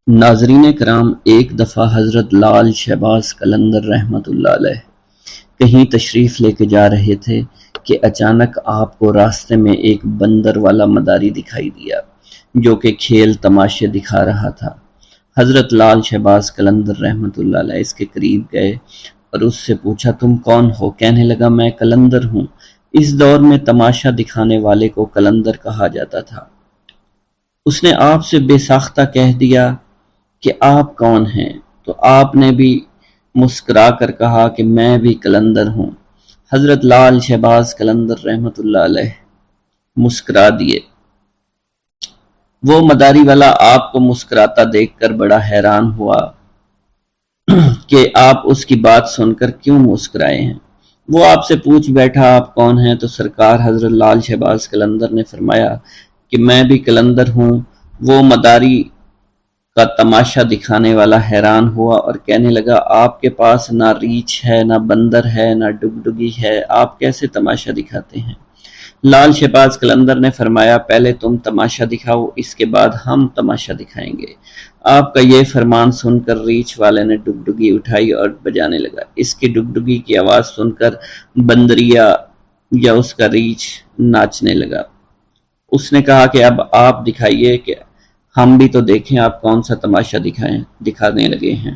ناظرین کرام، ایک دفعہ حضرت لال شہباز قلندر رحمۃ اللہ علیہ کہیں تشریف لے کے جا رہے تھے کہ اچانک آپ کو راستے میں ایک بندر والا مداری دکھائی دیا جو کہ کھیل تماشے دکھا رہا تھا۔ حضرت لال شہباز قلندر رحمۃ اللہ علیہ اس کے قریب گئے اور اس سے پوچھا، تم کون ہو؟ کہنے لگا، میں قلندر ہوں۔ اس دور میں تماشا دکھانے والے کو قلندر کہا جاتا تھا۔ اس نے آپ سے بے ساختہ کہہ دیا کہ آپ کون ہیں؟ تو آپ نے بھی مسکرا کر کہا کہ میں بھی قلندر ہوں۔ حضرت لال شہباز قلندر رحمۃ اللہ علیہ مسکرا دیے۔ وہ مداری والا آپ کو مسکراتا دیکھ کر بڑا حیران ہوا کہ آپ اس کی بات سن کر کیوں مسکرائے ہیں۔ وہ آپ سے پوچھ بیٹھا، آپ کون ہیں؟ تو سرکار حضرت لال شہباز قلندر نے فرمایا کہ میں بھی قلندر ہوں۔ وہ مداری کا تماشا دکھانے والا حیران ہوا اور کہنے لگا، آپ کے پاس نہ ریچھ ہے، نہ بندر ہے، نہ ڈگڈگی ہے، آپ کیسے تماشا دکھاتے ہیں؟ لال شہباز قلندر نے فرمایا، پہلے تم تماشا دکھاؤ، اس کے بعد ہم تماشا دکھائیں گے۔ آپ کا یہ فرمان سن کر ریچھ والے نے ڈگڈگی اٹھائی اور بجانے لگا۔ اس کی ڈگڈگی کی آواز سن کر بندریا یا اس کا ریچھ ناچنے لگا۔ اس نے کہا کہ اب آپ دکھائیے کہ ہم بھی تو دیکھیں آپ کون سا تماشا دکھانے لگے ہیں۔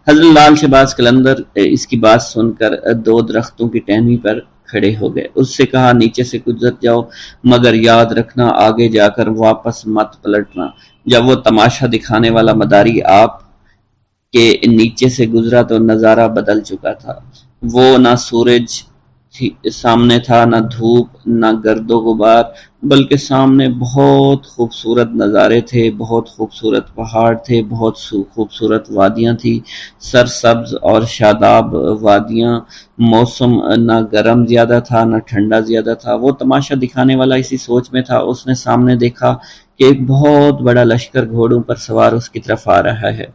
حضرت لال شہباز قلندر اس کی بات سن کر دو درختوں کی ٹہنی پر کھڑے ہو گئے۔ اس سے کہا، نیچے سے گزر جاؤ، مگر یاد رکھنا آگے جا کر واپس مت پلٹنا۔ جب وہ تماشا دکھانے والا مداری آپ کے نیچے سے گزرا تو نظارہ بدل چکا تھا۔ وہ نہ سورج سامنے تھا، نہ دھوپ، نہ گرد و غبار، بلکہ سامنے بہت خوبصورت نظارے تھے، بہت خوبصورت پہاڑ تھے، بہت خوبصورت وادیاں تھی، سرسبز اور شاداب وادیاں۔ موسم نہ گرم زیادہ تھا نہ ٹھنڈا زیادہ تھا۔ وہ تماشا دکھانے والا اسی سوچ میں تھا۔ اس نے سامنے دیکھا کہ ایک بہت بڑا لشکر گھوڑوں پر سوار اس کی طرف آ رہا ہے۔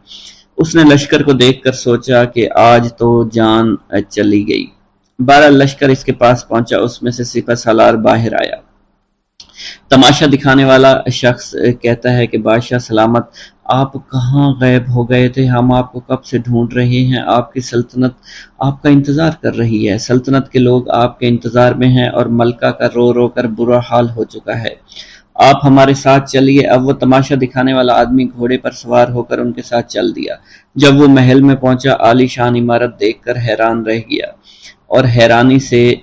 اس نے لشکر کو دیکھ کر سوچا کہ آج تو جان چلی گئی۔ بہرحال لشکر اس کے پاس پہنچا، اس میں سے سپہ سالار باہر آیا۔ تماشا دکھانے والا شخص کہتا ہے کہ بادشاہ سلامت، آپ کہاں غائب ہو گئے تھے؟ ہم آپ کو کب سے ڈھونڈ رہے ہیں۔ آپ کی سلطنت آپ کا انتظار کر رہی ہے۔ سلطنت کے لوگ آپ کے انتظار میں ہیں اور ملکہ کا رو رو کر برا حال ہو چکا ہے۔ آپ ہمارے ساتھ چلیے۔ اب وہ تماشا دکھانے والا آدمی گھوڑے پر سوار ہو کر ان کے ساتھ چل دیا۔ جب وہ محل میں پہنچا، عالی شان عمارت دیکھ کر حیران رہ گیا اور حیرانی سے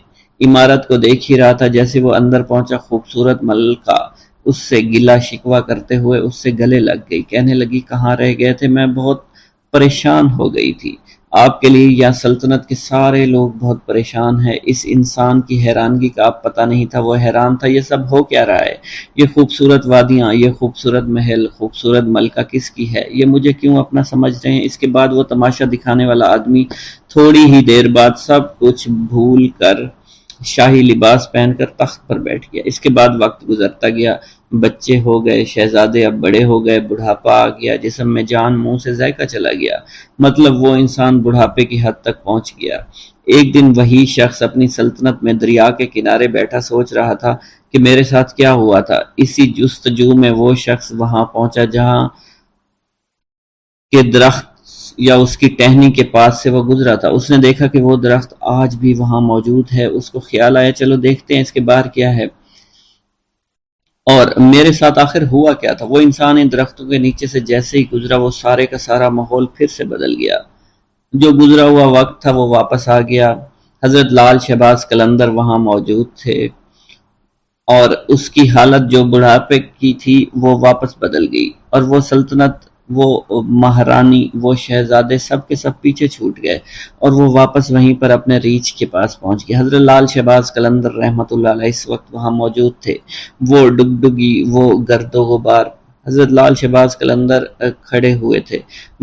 عمارت کو دیکھ ہی رہا تھا۔ جیسے وہ اندر پہنچا، خوبصورت ملکہ اس سے گلہ شکوہ کرتے ہوئے اس سے گلے لگ گئی۔ کہنے لگی، کہاں رہ گئے تھے؟ میں بہت پریشان ہو گئی تھی۔ آپ کے لیے یا سلطنت کے سارے لوگ بہت پریشان ہیں۔ اس انسان کی حیرانگی کا آپ پتہ نہیں تھا۔ وہ حیران تھا، یہ سب ہو کیا رہا ہے؟ یہ خوبصورت وادیاں، یہ خوبصورت محل، خوبصورت ملکہ کس کی ہے؟ یہ مجھے کیوں اپنا سمجھ رہے ہیں؟ اس کے بعد وہ تماشا دکھانے والا آدمی تھوڑی ہی دیر بعد سب کچھ بھول کر شاہی لباس پہن کر تخت پر بیٹھ گیا۔ اس کے بعد وقت گزرتا گیا، بچے ہو گئے، شہزادے اب بڑے ہو گئے، بڑھاپا آ گیا، جسم میں جان، منہ سے ذائقہ چلا گیا، مطلب وہ انسان بڑھاپے کی حد تک پہنچ گیا۔ ایک دن وہی شخص اپنی سلطنت میں دریا کے کنارے بیٹھا سوچ رہا تھا کہ میرے ساتھ کیا ہوا تھا۔ اسی جستجو میں وہ شخص وہاں پہنچا جہاں کے درخت یا اس کی ٹہنی کے پاس سے وہ گزرا تھا۔ اس نے دیکھا کہ وہ درخت آج بھی وہاں موجود ہے۔ اس کو خیال آیا، چلو دیکھتے ہیں اس کے باہر کیا ہے اور میرے ساتھ آخر ہوا کیا تھا۔ وہ انسان ان درختوں کے نیچے سے جیسے ہی گزرا، وہ سارے کا سارا ماحول پھر سے بدل گیا۔ جو گزرا ہوا وقت تھا وہ واپس آ گیا۔ حضرت لال شہباز قلندر وہاں موجود تھے اور اس کی حالت جو بڑھاپے کی تھی وہ واپس بدل گئی، اور وہ سلطنت، وہ مہارانی، وہ شہزادے سب کے سب پیچھے چھوٹ گئے اور وہ واپس وہیں پر اپنے ریچھ کے پاس پہنچ گئے۔ حضرت لال شہباز قلندر رحمۃ اللہ علیہ اس وقت وہاں موجود تھے۔ وہ ڈگڈگی، وہ گرد و غبار، حضرت لال شہباز قلندر کھڑے ہوئے تھے۔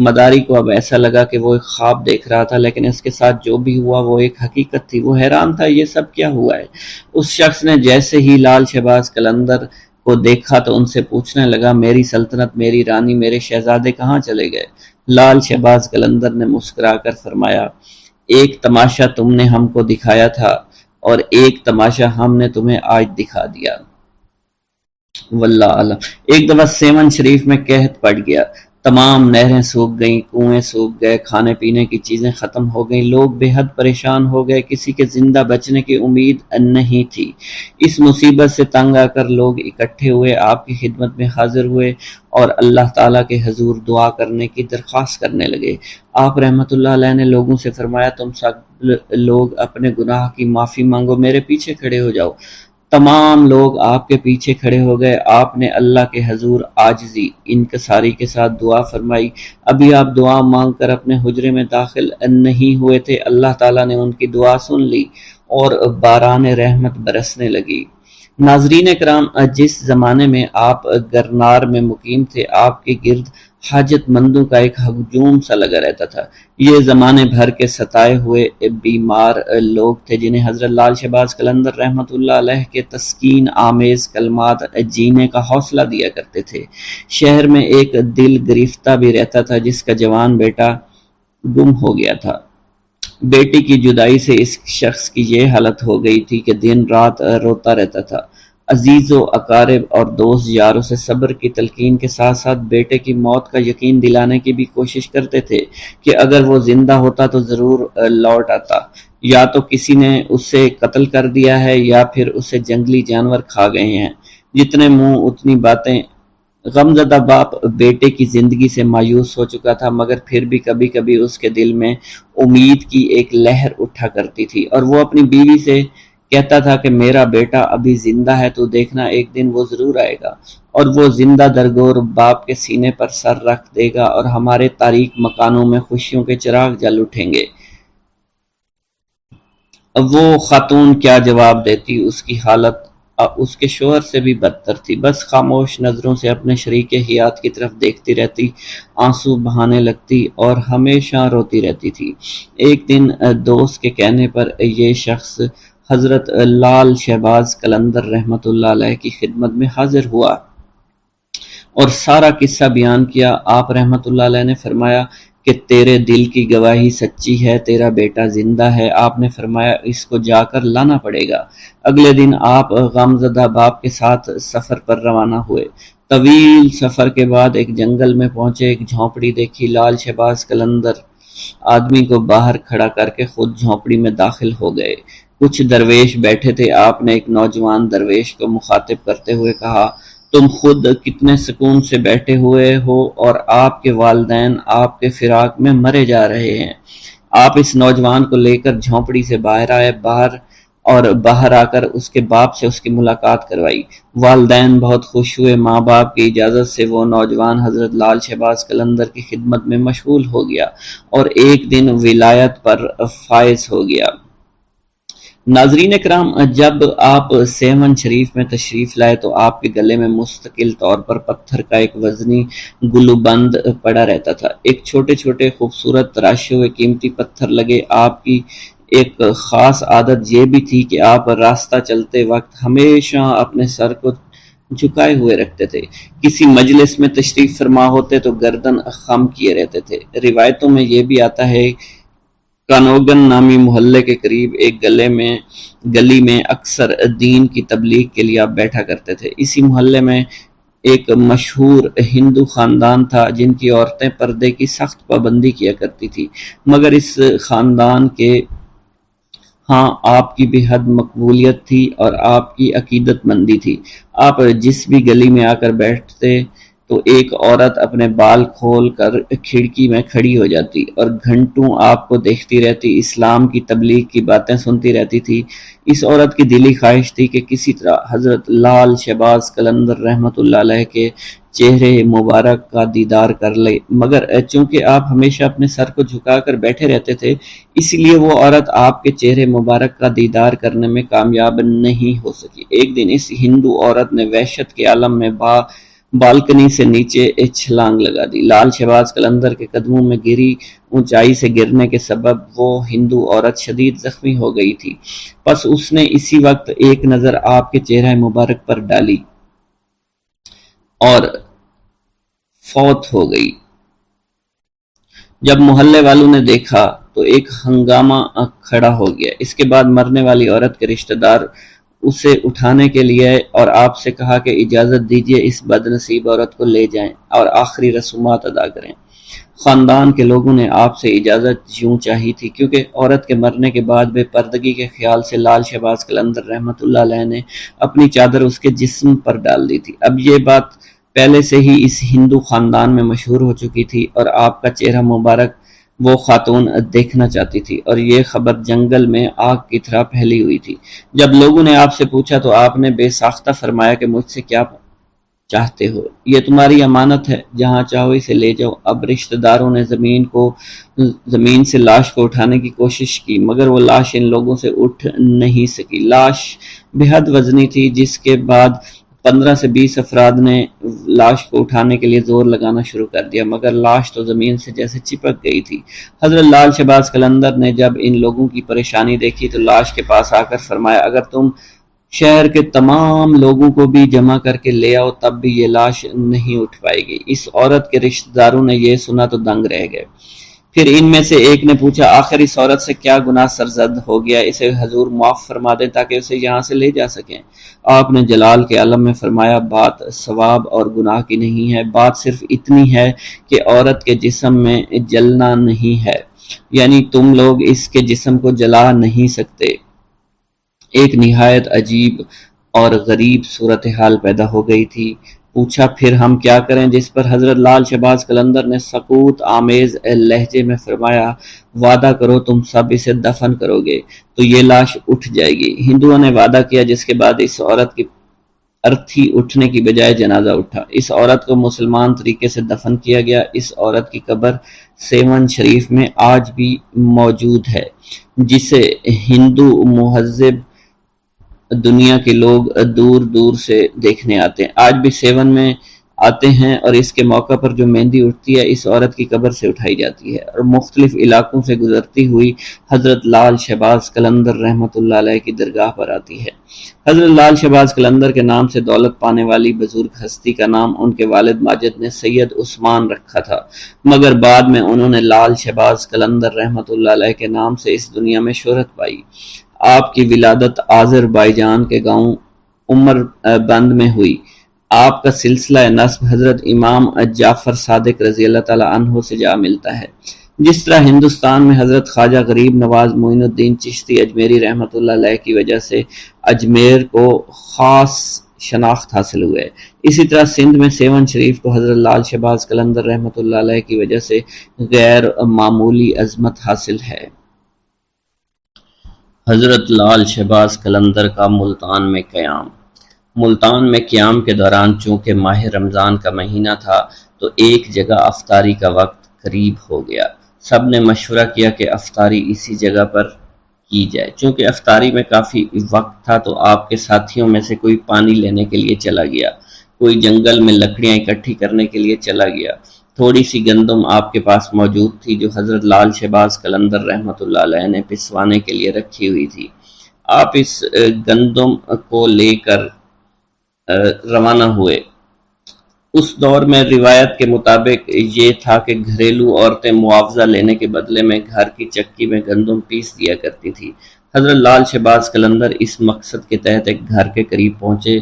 مداری کو اب ایسا لگا کہ وہ ایک خواب دیکھ رہا تھا، لیکن اس کے ساتھ جو بھی ہوا وہ ایک حقیقت تھی۔ وہ حیران تھا، یہ سب کیا ہوا ہے؟ اس شخص نے جیسے ہی لال شہباز قلندر کو دیکھا تو ان سے پوچھنے لگا، میری سلطنت، میری رانی، میرے شہزادے کہاں چلے گئے؟ لال شہباز قلندر نے مسکرا کر فرمایا، ایک تماشا تم نے ہم کو دکھایا تھا اور ایک تماشا ہم نے تمہیں آج دکھا دیا۔ واللہ عالم۔ ایک دفعہ سیون شریف میں قحط پڑ گیا۔ تمام نہریں سوکھ گئیں، کنویں سوکھ گئے، کھانے پینے کی چیزیں ختم ہو گئیں، لوگ بے حد پریشان ہو گئے، کسی کے زندہ بچنے کی امید نہیں تھی۔ اس مصیبت سے تنگ آ کر لوگ اکٹھے ہوئے، آپ کی خدمت میں حاضر ہوئے اور اللہ تعالیٰ کے حضور دعا کرنے کی درخواست کرنے لگے۔ آپ رحمۃ اللہ علیہ نے لوگوں سے فرمایا، تم سب لوگ اپنے گناہ کی معافی مانگو، میرے پیچھے کھڑے ہو جاؤ۔ تمام لوگ آپ کے پیچھے کھڑے ہو گئے۔ آپ نے اللہ کے حضور عاجزی انکساری کے ساتھ دعا فرمائی۔ ابھی آپ دعا مانگ کر اپنے حجرے میں داخل نہیں ہوئے تھے، اللہ تعالیٰ نے ان کی دعا سن لی اور باران رحمت برسنے لگی۔ ناظرین کرام، جس زمانے میں آپ گرنار میں مقیم تھے، آپ کے گرد حاجت مندوں کا ایک ہجوم سا لگا رہتا تھا۔ یہ زمانے بھر کے ستائے ہوئے بیمار لوگ تھے جنہیں حضرت لال شہباز قلندر رحمۃ اللہ علیہ کے تسکین آمیز کلمات جینے کا حوصلہ دیا کرتے تھے۔ شہر میں ایک دل گرفتہ بھی رہتا تھا جس کا جوان بیٹا گم ہو گیا تھا۔ بیٹی کی جدائی سے اس شخص کی یہ حالت ہو گئی تھی کہ دن رات روتا رہتا تھا۔ عزیز و اقارب اور دوست یاروں سے صبر کی تلقین کے ساتھ ساتھ بیٹے کی موت کا یقین دلانے کی بھی کوشش کرتے تھے کہ اگر وہ زندہ ہوتا تو ضرور لوٹ آتا، یا تو کسی نے اسے قتل کر دیا ہے یا پھر اسے جنگلی جانور کھا گئے ہیں۔ جتنے منہ اتنی باتیں۔ غمزدہ باپ بیٹے کی زندگی سے مایوس ہو چکا تھا، مگر پھر بھی کبھی کبھی اس کے دل میں امید کی ایک لہر اٹھا کرتی تھی، اور وہ اپنی بیوی سے کہتا تھا کہ میرا بیٹا ابھی زندہ ہے، تو دیکھنا ایک دن وہ ضرور آئے گا اور وہ زندہ درگور باپ کے سینے پر سر رکھ دے گا اور ہمارے تاریک مکانوں میں خوشیوں کے چراغ جل اٹھیں گے۔ اب وہ خاتون کیا جواب دیتی؟ اس کی حالت اس کے شوہر سے بھی بدتر تھی۔ بس خاموش نظروں سے اپنے شریک حیات کی طرف دیکھتی رہتی، آنسو بہانے لگتی اور ہمیشہ روتی رہتی تھی۔ ایک دن دوست کے کہنے پر یہ شخص حضرت لال شہباز قلندر رحمۃ اللہ علیہ کی خدمت میں حاضر ہوا اور سارا قصہ بیان کیا۔ آپ رحمۃ اللہ علیہ نے فرمایا کہ تیرے دل کی گواہی سچی ہے، تیرا بیٹا زندہ ہے۔ آپ نے فرمایا اس کو جا کر لانا پڑے گا۔ اگلے دن آپ غمزدہ باپ کے ساتھ سفر پر روانہ ہوئے۔ طویل سفر کے بعد ایک جنگل میں پہنچے، ایک جھونپڑی دیکھی۔ لال شہباز قلندر آدمی کو باہر کھڑا کر کے خود جھونپڑی میں داخل ہو گئے۔ کچھ درویش بیٹھے تھے۔ آپ نے ایک نوجوان درویش کو مخاطب کرتے ہوئے کہا، تم خود کتنے سکون سے بیٹھے ہوئے ہو اور آپ کے والدین آپ کے فراق میں مرے جا رہے ہیں۔ آپ اس نوجوان کو لے کر جھونپڑی سے باہر آئے، باہر آ کر اس کے باپ سے اس کی ملاقات کروائی۔ والدین بہت خوش ہوئے۔ ماں باپ کی اجازت سے وہ نوجوان حضرت لال شہباز قلندر کی خدمت میں مشغول ہو گیا اور ایک دن ولایت پر فائز ہو گیا۔ ناظرین اکرام، جب آپ سیون شریف میں تشریف لائے تو آپ کے گلے میں مستقل طور پر پتھر کا ایک وزنی گلوبند پڑا رہتا تھا۔ ایک چھوٹے چھوٹے خوبصورت تراشے ہوئے قیمتی پتھر لگے۔ آپ کی ایک خاص عادت یہ بھی تھی کہ آپ راستہ چلتے وقت ہمیشہ اپنے سر کو جھکائے ہوئے رکھتے تھے۔ کسی مجلس میں تشریف فرما ہوتے تو گردن خم کیے رہتے تھے۔ روایتوں میں یہ بھی آتا ہے کانوگن نامی محلے کے قریب ایک گلی میں اکثر دین کی تبلیغ کے لیے آپ بیٹھا کرتے تھے۔ اسی محلے میں ایک مشہور ہندو خاندان تھا جن کی عورتیں پردے کی سخت پابندی کیا کرتی تھی، مگر اس خاندان کے ہاں آپ کی بے حد مقبولیت تھی اور آپ کی عقیدت مندی تھی۔ آپ جس بھی گلی میں آ کر بیٹھتے تو ایک عورت اپنے بال کھول کر کھڑکی میں کھڑی ہو جاتی اور گھنٹوں آپ کو دیکھتی رہتی، اسلام کی تبلیغ کی باتیں سنتی رہتی تھی۔ اس عورت کی دلی خواہش تھی کہ کسی طرح حضرت لال شہباز قلندر رحمۃ اللہ علیہ کے چہرے مبارک کا دیدار کر لے، مگر چونکہ آپ ہمیشہ اپنے سر کو جھکا کر بیٹھے رہتے تھے، اس لیے وہ عورت آپ کے چہرے مبارک کا دیدار کرنے میں کامیاب نہیں ہو سکی۔ ایک دن اس ہندو عورت نے وحشت کے عالم میں بالکنی سے نیچے چھلانگ لگا دی۔ لال شہباز قلندر کے قدموں میں گری۔ اونچائی سے گرنے کے سبب وہ ہندو عورت شدید زخمی ہو گئی تھی، پس اس نے اسی وقت ایک نظر آپ کے چہرہ مبارک پر ڈالی اور فوت ہو گئی۔ جب محلے والوں نے دیکھا تو ایک ہنگامہ کھڑا ہو گیا۔ اس کے بعد مرنے والی عورت کے رشتہ دار اسے اٹھانے کے لیے اور آپ سے کہا کہ اجازت دیجیے اس بد نصیب عورت کو لے جائیں اور آخری رسومات ادا کریں۔ خاندان کے لوگوں نے آپ سے اجازت یوں چاہی تھی کیونکہ عورت کے مرنے کے بعد بے پردگی کے خیال سے لال شہباز قلندر رحمۃ اللہ علیہ نے اپنی چادر اس کے جسم پر ڈال دی تھی۔ اب یہ بات پہلے سے ہی اس ہندو خاندان میں مشہور ہو چکی تھی اور آپ کا چہرہ مبارک وہ خاتون دیکھنا چاہتی تھی، اور یہ خبر جنگل میں آگ کی طرح پھیلی ہوئی تھی۔ جب لوگوں نے آپ سے پوچھا تو آپ نے بے ساختہ فرمایا کہ مجھ سے کیا چاہتے ہو، یہ تمہاری امانت ہے، جہاں چاہو اسے لے جاؤ۔ اب رشتہ داروں نے زمین سے لاش کو اٹھانے کی کوشش کی، مگر وہ لاش ان لوگوں سے اٹھ نہیں سکی۔ لاش بے حد وزنی تھی، جس کے بعد 15 سے 20 افراد نے لاش کو اٹھانے کے لیے زور لگانا شروع کر دیا، مگر لاش تو زمین سے جیسے چپک گئی تھی۔ حضرت لال شہباز قلندر نے جب ان لوگوں کی پریشانی دیکھی تو لاش کے پاس آ کر فرمایا، اگر تم شہر کے تمام لوگوں کو بھی جمع کر کے لے آؤ تب بھی یہ لاش نہیں اٹھ پائے گی۔ اس عورت کے رشتہ داروں نے یہ سنا تو دنگ رہ گئے۔ پھر ان میں سے ایک نے پوچھا، آخر اس عورت سے کیا گناہ سرزد ہو گیا، اسے حضور معاف فرما دیں تاکہ اسے یہاں سے لے جا سکیں۔ آپ نے جلال کے عالم میں فرمایا، بات ثواب اور گناہ کی نہیں ہے، بات صرف اتنی ہے کہ عورت کے جسم میں جلنا نہیں ہے، یعنی تم لوگ اس کے جسم کو جلا نہیں سکتے۔ ایک نہایت عجیب اور غریب صورتحال پیدا ہو گئی تھی۔ پوچھا، پھر ہم کیا کریں؟ جس پر حضرت لال شہباز قلندر نے سکوت آمیز لہجے میں فرمایا، وعدہ کرو تم سب اسے دفن کرو گے تو یہ لاش اٹھ جائے گی۔ ہندوؤں نے وعدہ کیا، جس کے بعد اس عورت کی ارتھی اٹھنے کی بجائے جنازہ اٹھا۔ اس عورت کو مسلمان طریقے سے دفن کیا گیا۔ اس عورت کی قبر سیون شریف میں آج بھی موجود ہے، جسے ہندو مہذب دنیا کے لوگ دور دور سے دیکھنے آتے ہیں۔ آج بھی سیون میں آتے ہیں اور اس کے موقع پر جو مہندی اٹھتی ہے اس عورت کی قبر سے اٹھائی جاتی ہے اور مختلف علاقوں سے گزرتی ہوئی حضرت لال شہباز قلندر رحمۃ اللہ علیہ کی درگاہ پر آتی ہے۔ حضرت لال شہباز قلندر کے نام سے دولت پانے والی بزرگ ہستی کا نام ان کے والد ماجد نے سید عثمان رکھا تھا، مگر بعد میں انہوں نے لال شہباز قلندر رحمۃ اللہ علیہ کے نام سے اس دنیا میں شہرت پائی۔ آپ کی ولادت آذربائیجان کے گاؤں عمر بند میں ہوئی۔ آپ کا سلسلہ نسب حضرت امام جعفر صادق رضی اللہ تعالی عنہ سے جا ملتا ہے۔ جس طرح ہندوستان میں حضرت خواجہ غریب نواز معین الدین چشتی اجمیری رحمۃ اللہ علیہ کی وجہ سے اجمیر کو خاص شناخت حاصل ہوئے، اسی طرح سندھ میں سیون شریف کو حضرت لال شہباز قلندر رحمۃ اللہ علیہ کی وجہ سے غیر معمولی عظمت حاصل ہے۔ حضرت لال شہباز قلندر کا ملتان میں قیام۔ ملتان میں قیام کے دوران چونکہ ماہ رمضان کا مہینہ تھا تو ایک جگہ افطاری کا وقت قریب ہو گیا۔ سب نے مشورہ کیا کہ افطاری اسی جگہ پر کی جائے۔ چونکہ افطاری میں کافی وقت تھا تو آپ کے ساتھیوں میں سے کوئی پانی لینے کے لیے چلا گیا، کوئی جنگل میں لکڑیاں اکٹھی کرنے کے لیے چلا گیا۔ تھوڑی سی گندم آپ کے پاس موجود تھی جو حضرت لال شہباز قلندر رحمۃ اللہ علیہ نے پسوانے کے لیے رکھی ہوئی تھی۔ آپ اس گندم کو لے کر روانہ ہوئے۔ اس دور میں روایت کے مطابق یہ تھا کہ گھریلو عورتیں معاوضہ لینے کے بدلے میں گھر کی چکی میں گندم پیس دیا کرتی تھی۔ حضرت لال شہباز قلندر اس مقصد کے تحت ایک گھر کے قریب پہنچے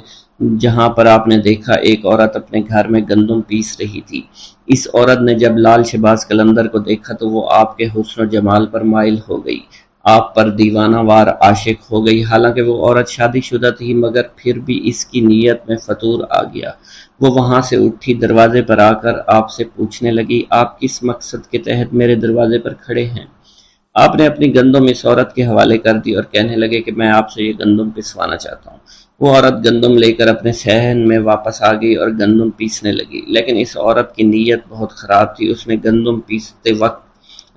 جہاں پر آپ نے دیکھا ایک عورت اپنے گھر میں گندم پیس رہی تھی۔ اس عورت نے جب لال شہباز قلندر کو دیکھا تو وہ آپ کے حسن و جمال پر مائل ہو گئی، آپ پر دیوانہ وار عاشق ہو گئی۔ حالانکہ وہ عورت شادی شدہ تھی مگر پھر بھی اس کی نیت میں فطور آ گیا۔ وہ وہاں سے اٹھی، دروازے پر آ کر آپ سے پوچھنے لگی، آپ کس مقصد کے تحت میرے دروازے پر کھڑے ہیں؟ آپ نے اپنی گندم اس عورت کے حوالے کر دی اور کہنے لگے کہ میں آپ سے یہ گندم پسوانا چاہتا ہوں۔ وہ عورت گندم لے کر اپنے صحن میں واپس آ گئی اور گندم پیسنے لگی، لیکن اس عورت کی نیت بہت خراب تھی۔ اس نے گندم پیستے وقت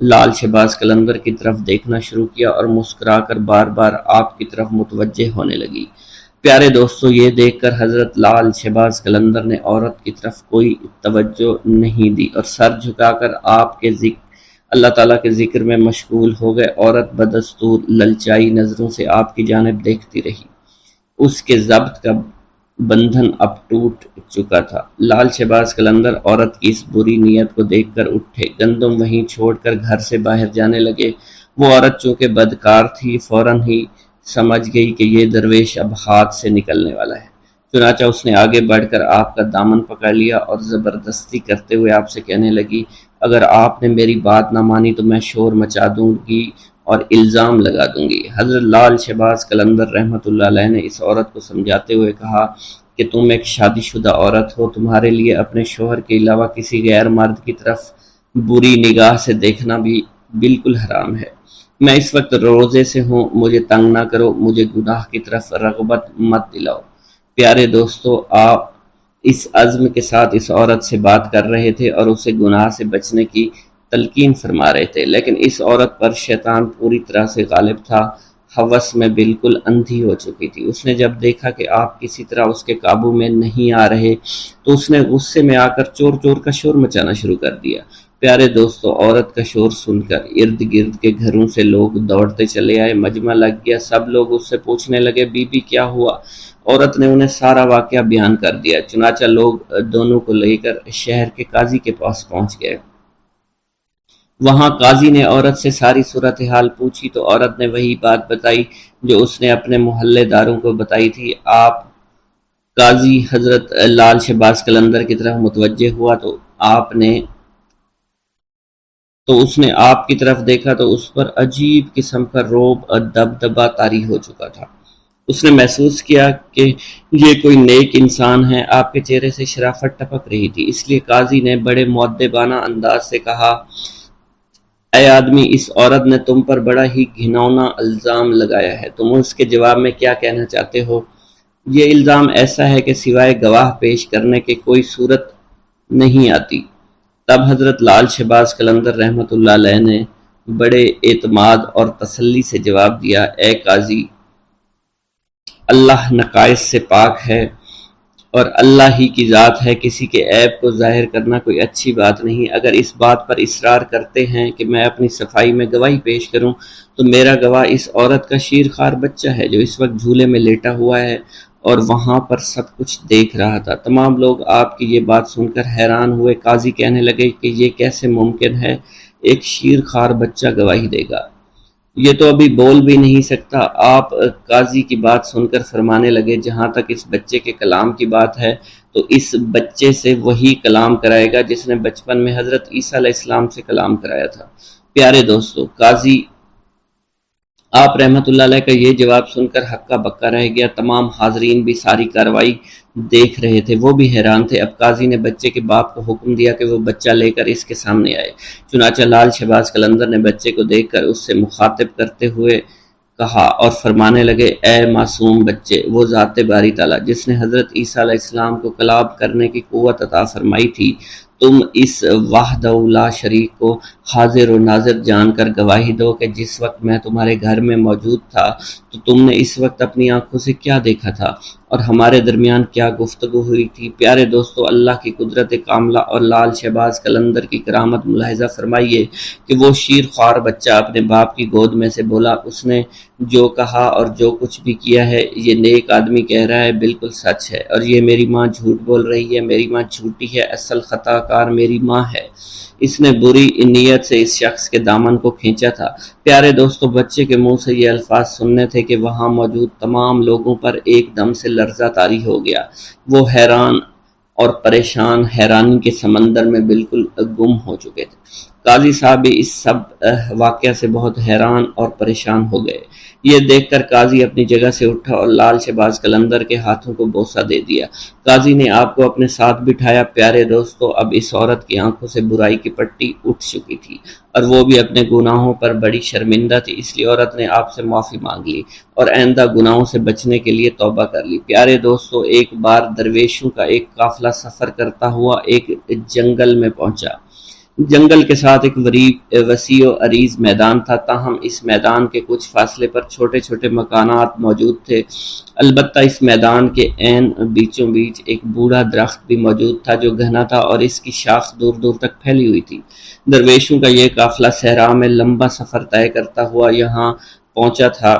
لال شہباز قلندر کی طرف دیکھنا شروع کیا اور مسکرا کر بار بار آپ کی طرف متوجہ ہونے لگی۔ پیارے دوستو، یہ دیکھ کر حضرت لال شہباز قلندر نے عورت کی طرف کوئی توجہ نہیں دی اور سر جھکا کر آپ کے اللہ تعالیٰ کے ذکر میں مشغول ہو گئے۔ عورت بدستور للچائی نظروں سے آپ کی جانب دیکھتی رہی۔ اس کے ضبط کا بندھن اب ٹوٹ چکا تھا۔ لال شہباز قلندر عورت کی اس بری نیت کو دیکھ کر اٹھے، گندم وہیں چھوڑ کر گھر سے باہر جانے لگے۔ وہ عورت چونکہ بدکار تھی فوراً ہی سمجھ گئی کہ یہ درویش اب ہاتھ سے نکلنے والا ہے۔ چنانچہ اس نے آگے بڑھ کر آپ کا دامن پکڑ لیا اور زبردستی کرتے ہوئے آپ سے کہنے لگی، اگر آپ نے میری بات نہ مانی تو میں شور مچا دوں گی اور الزام لگا دوں گی۔ حضرت لال شہباز قلندر رحمۃ اللہ علیہ نے اس عورت کو سمجھاتے ہوئے کہا کہ تم ایک شادی شدہ عورت ہو، تمہارے لیے اپنے شوہر کے علاوہ کسی غیر مرد کی طرف بری نگاہ سے دیکھنا بھی بالکل حرام ہے۔ میں اس وقت روزے سے ہوں، مجھے تنگ نہ کرو، مجھے گناہ کی طرف رغبت مت دلاؤ۔ پیارے دوستو، آپ اس عزم کے ساتھ اس عورت سے بات کر رہے تھے اور اسے گناہ سے بچنے کی تلقین فرما رہے تھے، لیکن اس عورت پر شیطان پوری طرح سے غالب تھا، ہوس میں بالکل اندھی ہو چکی تھی۔ اس نے جب دیکھا کہ آپ کسی طرح اس کے قابو میں نہیں آ رہے تو اس نے غصے میں آ کر چور چور کا شور مچانا شروع کر دیا۔ پیارے دوستو، عورت کا شور سن کر ارد گرد کے گھروں سے لوگ دوڑتے چلے آئے، مجمع لگ گیا، سب لوگ اس سے پوچھنے لگے، بی بی کیا ہوا؟ عورت نے انہیں سارا واقعہ بیان کر دیا۔ چنانچہ لوگ دونوں کو لے کر شہر کے قاضی کے پاس پہنچ گئے۔ وہاں قاضی نے عورت سے ساری صورتحال پوچھی تو عورت نے وہی بات بتائی جو اس نے اپنے محلے داروں کو بتائی تھی۔ آپ قاضی حضرت لال شہباز قلندر کی طرف متوجہ ہوا تو اس نے آپ کی طرف دیکھا تو اس پر عجیب قسم کا رعب اور دبدبہ طاری ہو چکا تھا۔ اس نے محسوس کیا کہ یہ کوئی نیک انسان ہے۔ آپ کے چہرے سے شرافت ٹپک رہی تھی، اس لیے قاضی نے بڑے مؤدبانہ انداز سے کہا، اے آدمی، اس عورت نے تم پر بڑا ہی گھناؤنا الزام لگایا ہے، تم اس کے جواب میں کیا کہنا چاہتے ہو؟ یہ الزام ایسا ہے کہ سوائے گواہ پیش کرنے کے کوئی صورت نہیں آتی۔ تب حضرت لال شہباز قلندر رحمۃ اللہ علیہ نے بڑے اعتماد اور تسلی سے جواب دیا، اے قاضی، اللہ نقائص سے پاک ہے اور اللہ ہی کی ذات ہے، کسی کے عیب کو ظاہر کرنا کوئی اچھی بات نہیں۔ اگر اس بات پر اصرار کرتے ہیں کہ میں اپنی صفائی میں گواہی پیش کروں تو میرا گواہ اس عورت کا شیرخوار بچہ ہے جو اس وقت جھولے میں لیٹا ہوا ہے اور وہاں پر سب کچھ دیکھ رہا تھا۔ تمام لوگ آپ کی یہ بات سن کر حیران ہوئے۔ قاضی کہنے لگے کہ یہ کیسے ممکن ہے، ایک شیرخوار بچہ گواہی دے گا؟ یہ تو ابھی بول بھی نہیں سکتا۔ آپ قاضی کی بات سن کر فرمانے لگے، جہاں تک اس بچے کے کلام کی بات ہے تو اس بچے سے وہی کلام کرائے گا جس نے بچپن میں حضرت عیسیٰ علیہ السلام سے کلام کرایا تھا۔ پیارے دوستو، قاضی آپ رحمت اللہ علیہ کا یہ جواب سن کر ہکا بکا رہ گیا۔ تمام حاضرین بھی ساری کارروائی دیکھ رہے تھے، وہ بھی حیران تھے۔ اب قاضی نے بچے کے باپ کو حکم دیا کہ وہ بچہ لے کر اس کے سامنے آئے۔ چنانچہ لال شہباز قلندر نے بچے کو دیکھ کر اس سے مخاطب کرتے ہوئے کہا اور فرمانے لگے، اے معصوم بچے، وہ ذات باری تعالیٰ جس نے حضرت عیسیٰ علیہ السلام کو کلام کرنے کی قوت عطا فرمائی تھی، تم اس وحدہ لا شریک کو حاضر و ناظر جان کر گواہی دو کہ جس وقت میں تمہارے گھر میں موجود تھا تو تم نے اس وقت اپنی آنکھوں سے کیا دیکھا تھا اور ہمارے درمیان کیا گفتگو ہوئی تھی۔ پیارے دوستو، اللہ کی قدرت کاملہ اور لال شہباز قلندر کی کرامت ملاحظہ فرمائیے کہ وہ شیرخوار بچہ اپنے باپ کی گود میں سے بولا، اس نے جو کہا اور جو کچھ بھی کیا ہے یہ نیک آدمی کہہ رہا ہے بالکل سچ ہے، اور یہ میری ماں جھوٹ بول رہی ہے، میری ماں جھوٹی ہے، اصل خطا کار میری ماں ہے۔ اس نے بری نیت سے اس شخص کے دامن کو کھینچا تھا۔ پیارے دوستو، بچے کے منہ سے یہ الفاظ سننے تھے کہ وہاں موجود تمام لوگوں پر ایک دم سے لرزہ طاری ہو گیا۔ وہ حیران اور پریشان حیرانی کے سمندر میں بالکل گم ہو چکے تھے۔ قاضی صاحب بھی اس سب واقعہ سے بہت حیران اور پریشان ہو گئے۔ یہ دیکھ کر قاضی اپنی جگہ سے اٹھا اور لال شہباز قلندر کے ہاتھوں کو بوسہ دے دیا۔ قاضی نے آپ کو اپنے ساتھ بٹھایا۔ پیارے دوستو، اب اس عورت کی آنکھوں سے برائی کی پٹی اٹھ چکی تھی اور وہ بھی اپنے گناہوں پر بڑی شرمندہ تھی، اس لیے عورت نے آپ سے معافی مانگ لی اور آئندہ گناہوں سے بچنے کے لیے توبہ کر لی۔ پیارے دوستو، ایک بار درویشوں کا ایک قافلہ سفر کرتا ہوا ایک جنگل میں پہنچا۔ جنگل کے ساتھ ایک وسیع و عریض میدان تھا، تاہم اس میدان کے کچھ فاصلے پر چھوٹے چھوٹے مکانات موجود تھے۔ البتہ اس میدان کے عین بیچوں بیچ ایک بوڑھا درخت بھی موجود تھا جو گھنا تھا اور اس کی شاخ دور دور تک پھیلی ہوئی تھی۔ درویشوں کا یہ قافلہ صحرا میں لمبا سفر طے کرتا ہوا یہاں پہنچا تھا۔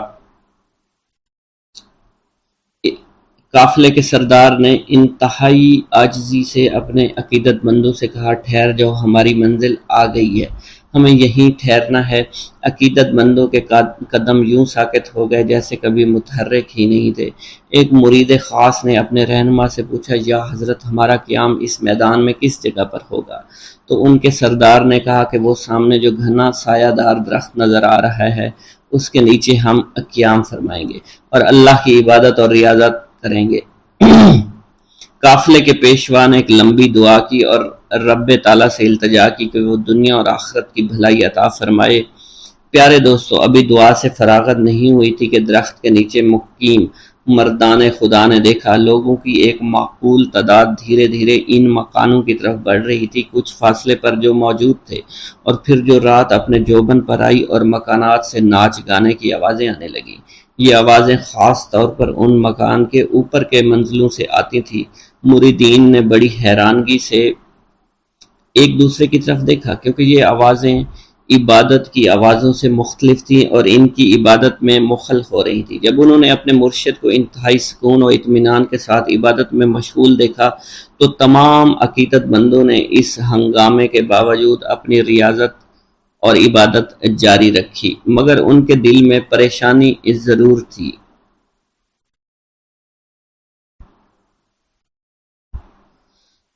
قافلے کے سردار نے انتہائی عاجزی سے اپنے عقیدت مندوں سے کہا، ٹھہر جاؤ، ہماری منزل آ گئی ہے۔ ہمیں یہیں ٹھہرنا ہے۔ عقیدت مندوں کے قدم یوں ساکت ہو گئے جیسے کبھی متحرک ہی نہیں تھے۔ ایک مرید خاص نے اپنے رہنما سے پوچھا، یا حضرت ہمارا قیام اس میدان میں کس جگہ پر ہوگا؟ تو ان کے سردار نے کہا کہ وہ سامنے جو گھنا سایہ دار درخت نظر آ رہا ہے اس کے نیچے ہم قیام فرمائیں گے اور اللہ کی عبادت اور ریاضت کریں گے۔ قافلے کے پیشوا نے ایک لمبی دعا کی اور رب تعالیٰ سے التجا کی کہ وہ دنیا اور آخرت کی بھلائی عطا فرمائے۔ پیارے دوستو، ابھی دعا سے فراغت نہیں ہوئی تھی کہ درخت کے نیچے مقیم مردان خدا نے دیکھا لوگوں کی ایک معقول تعداد دھیرے دھیرے ان مکانوں کی طرف بڑھ رہی تھی، کچھ فاصلے پر جو موجود تھے، اور پھر جو رات اپنے جوبن پر آئی اور مکانات سے ناچ گانے کی آوازیں آنے لگیں۔ یہ آوازیں خاص طور پر ان مکان کے اوپر کے منزلوں سے آتی تھیں۔ مریدین نے بڑی حیرانگی سے ایک دوسرے کی طرف دیکھا، کیونکہ یہ آوازیں عبادت کی آوازوں سے مختلف تھیں اور ان کی عبادت میں مخل ہو رہی تھی۔ جب انہوں نے اپنے مرشد کو انتہائی سکون و اطمینان کے ساتھ عبادت میں مشغول دیکھا تو تمام عقیدت مندوں نے اس ہنگامے کے باوجود اپنی ریاضت اور عبادت جاری رکھی، مگر ان کے دل میں پریشانی ضرور تھی۔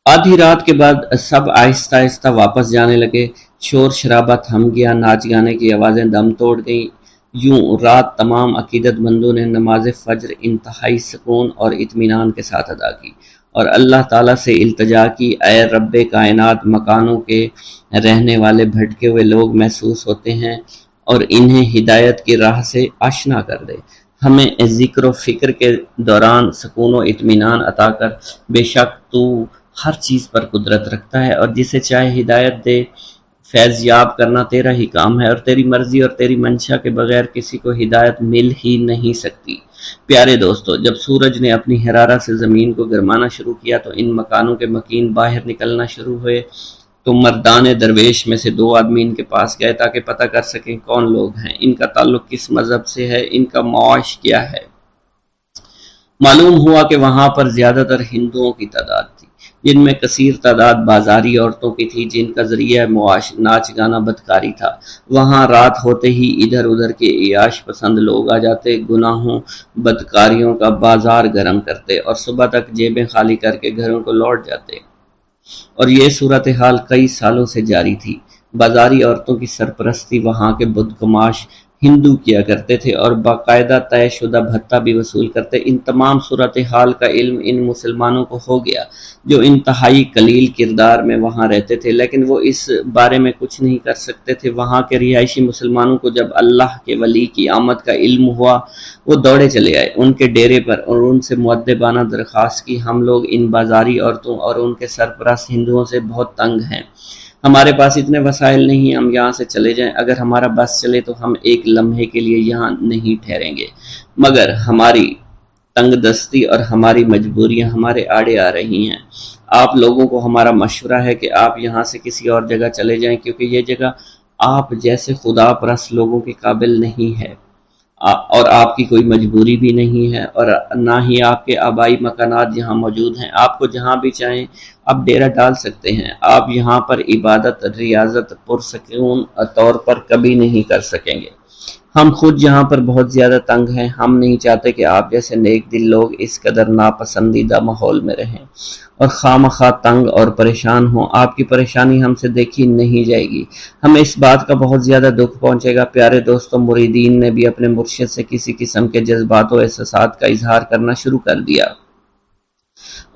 آدھی رات کے بعد سب آہستہ آہستہ واپس جانے لگے، شور شرابہ تھم گیا، ناچ گانے کی آوازیں دم توڑ گئیں۔ یوں رات تمام عقیدت مندوں نے نماز فجر انتہائی سکون اور اطمینان کے ساتھ ادا کی اور اللہ تعالیٰ سے التجا کی، اے رب کائنات، مکانوں کے رہنے والے بھٹکے ہوئے لوگ محسوس ہوتے ہیں اور انہیں ہدایت کی راہ سے آشنا کر دے، ہمیں ذکر و فکر کے دوران سکون و اطمینان عطا کر، بے شک تو ہر چیز پر قدرت رکھتا ہے اور جسے چاہے ہدایت دے، فیض یاب کرنا تیرا ہی کام ہے اور تیری مرضی اور تیری منشا کے بغیر کسی کو ہدایت مل ہی نہیں سکتی۔ پیارے دوستو، جب سورج نے اپنی حرارت سے زمین کو گرمانا شروع کیا تو ان مکانوں کے مکین باہر نکلنا شروع ہوئے۔ تو مردان درویش میں سے 2 آدمی ان کے پاس گئے تاکہ پتہ کر سکیں کون لوگ ہیں، ان کا تعلق کس مذہب سے ہے، ان کا معاش کیا ہے۔ معلوم ہوا کہ وہاں پر زیادہ تر ہندوؤں کی تعداد تھی، جن میں کثیر تعداد بازاری عورتوں کی تھی جن کا ذریعہ معاش ناچ گانا بدکاری تھا۔ وہاں رات ہوتے ہی ادھر ادھر کے عیاش پسند لوگ آ جاتے، گناہوں بدکاریوں کا بازار گرم کرتے اور صبح تک جیبیں خالی کر کے گھروں کو لوٹ جاتے، اور یہ صورتحال کئی سالوں سے جاری تھی۔ بازاری عورتوں کی سرپرستی وہاں کے بدگماش ہندو کیا کرتے تھے اور باقاعدہ طے شدہ بھتہ بھی وصول کرتے۔ ان تمام صورتحال کا علم ان مسلمانوں کو ہو گیا جو انتہائی قلیل کردار میں وہاں رہتے تھے، لیکن وہ اس بارے میں کچھ نہیں کر سکتے تھے۔ وہاں کے رہائشی مسلمانوں کو جب اللہ کے ولی کی آمد کا علم ہوا، وہ دوڑے چلے آئے ان کے ڈیرے پر اور ان سے مؤدبانہ درخواست کی، ہم لوگ ان بازاری عورتوں اور ان کے سرپرست ہندوؤں سے بہت تنگ ہیں، ہمارے پاس اتنے وسائل نہیں، ہم یہاں سے چلے جائیں، اگر ہمارا بس چلے تو ہم ایک لمحے کے لیے یہاں نہیں ٹھہریں گے، مگر ہماری تنگ دستی اور ہماری مجبوریاں ہمارے آڑے آ رہی ہیں۔ آپ لوگوں کو ہمارا مشورہ ہے کہ آپ یہاں سے کسی اور جگہ چلے جائیں، کیونکہ یہ جگہ آپ جیسے خدا پرست لوگوں کے قابل نہیں ہے اور آپ کی کوئی مجبوری بھی نہیں ہے اور نہ ہی آپ کے آبائی مکانات یہاں موجود ہیں۔ آپ کو جہاں بھی چاہیں آپ ڈیرہ ڈال سکتے ہیں، آپ یہاں پر عبادت ریاضت پرسکون طور پر کبھی نہیں کر سکیں گے۔ ہم خود یہاں پر بہت زیادہ تنگ ہیں، ہم نہیں چاہتے کہ آپ جیسے نیک دل لوگ اس قدر ناپسندیدہ ماحول میں رہیں اور خواہ تنگ اور پریشان ہوں۔ آپ کی پریشانی ہم سے دیکھی نہیں جائے گی، ہمیں اس بات کا بہت زیادہ دکھ پہنچے گا۔ پیارے دوستوں، مریدین نے بھی اپنے مرشد سے کسی قسم کے جذبات و احساسات کا اظہار کرنا شروع کر دیا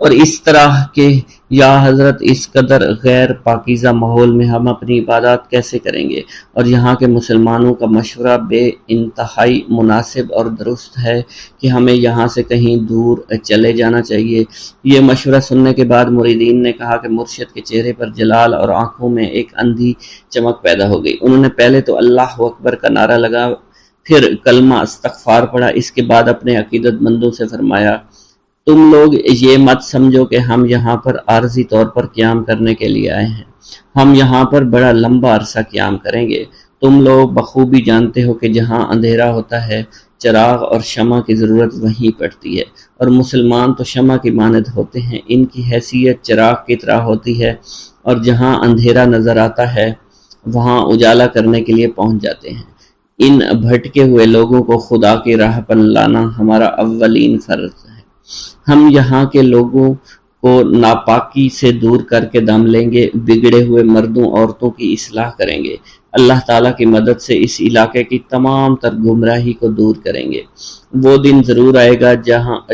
اور اس طرح کہ یا حضرت اس قدر غیر پاکیزہ ماحول میں ہم اپنی عبادات کیسے کریں گے، اور یہاں کے مسلمانوں کا مشورہ بے انتہائی مناسب اور درست ہے کہ ہمیں یہاں سے کہیں دور چلے جانا چاہیے۔ یہ مشورہ سننے کے بعد مریدین نے کہا کہ مرشد کے چہرے پر جلال اور آنکھوں میں ایک اندھی چمک پیدا ہو گئی۔ انہوں نے پہلے تو اللہ اکبر کا نعرہ لگا، پھر کلمہ استغفار پڑھا، اس کے بعد اپنے عقیدت مندوں سے فرمایا، تم لوگ یہ مت سمجھو کہ ہم یہاں پر عارضی طور پر قیام کرنے کے لیے آئے ہیں، ہم یہاں پر بڑا لمبا عرصہ قیام کریں گے۔ تم لوگ بخوبی جانتے ہو کہ جہاں اندھیرا ہوتا ہے چراغ اور شمع کی ضرورت وہیں پڑتی ہے، اور مسلمان تو شمع کی مانند ہوتے ہیں، ان کی حیثیت چراغ کی طرح ہوتی ہے، اور جہاں اندھیرا نظر آتا ہے وہاں اجالا کرنے کے لیے پہنچ جاتے ہیں۔ ان بھٹکے ہوئے لوگوں کو خدا کی راہ پر لانا ہمارا اولین فرض ہے۔ ہم یہاں کے لوگوں کو ناپاکی سے دور کر کے دم لیں گے، بگڑے ہوئے مردوں عورتوں کی اصلاح کریں گے، اللہ تعالیٰ کی مدد سے اس علاقے کی تمام تر گمراہی کو دور کریں گے۔ وہ دن ضرور آئے گا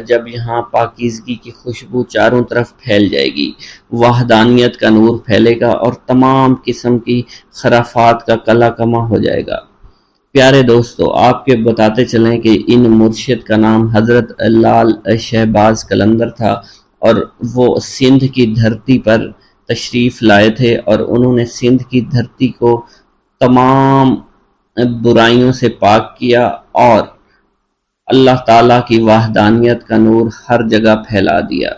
جب یہاں پاکیزگی کی خوشبو چاروں طرف پھیل جائے گی، وحدانیت کا نور پھیلے گا اور تمام قسم کی خرافات کا قلع کما ہو جائے گا۔ پیارے دوستو، آپ کے بتاتے چلیں کہ ان مرشد کا نام حضرت لال شہباز قلندر تھا اور وہ سندھ کی دھرتی پر تشریف لائے تھے، اور انہوں نے سندھ کی دھرتی کو تمام برائیوں سے پاک کیا اور اللہ تعالیٰ کی وحدانیت کا نور ہر جگہ پھیلا دیا۔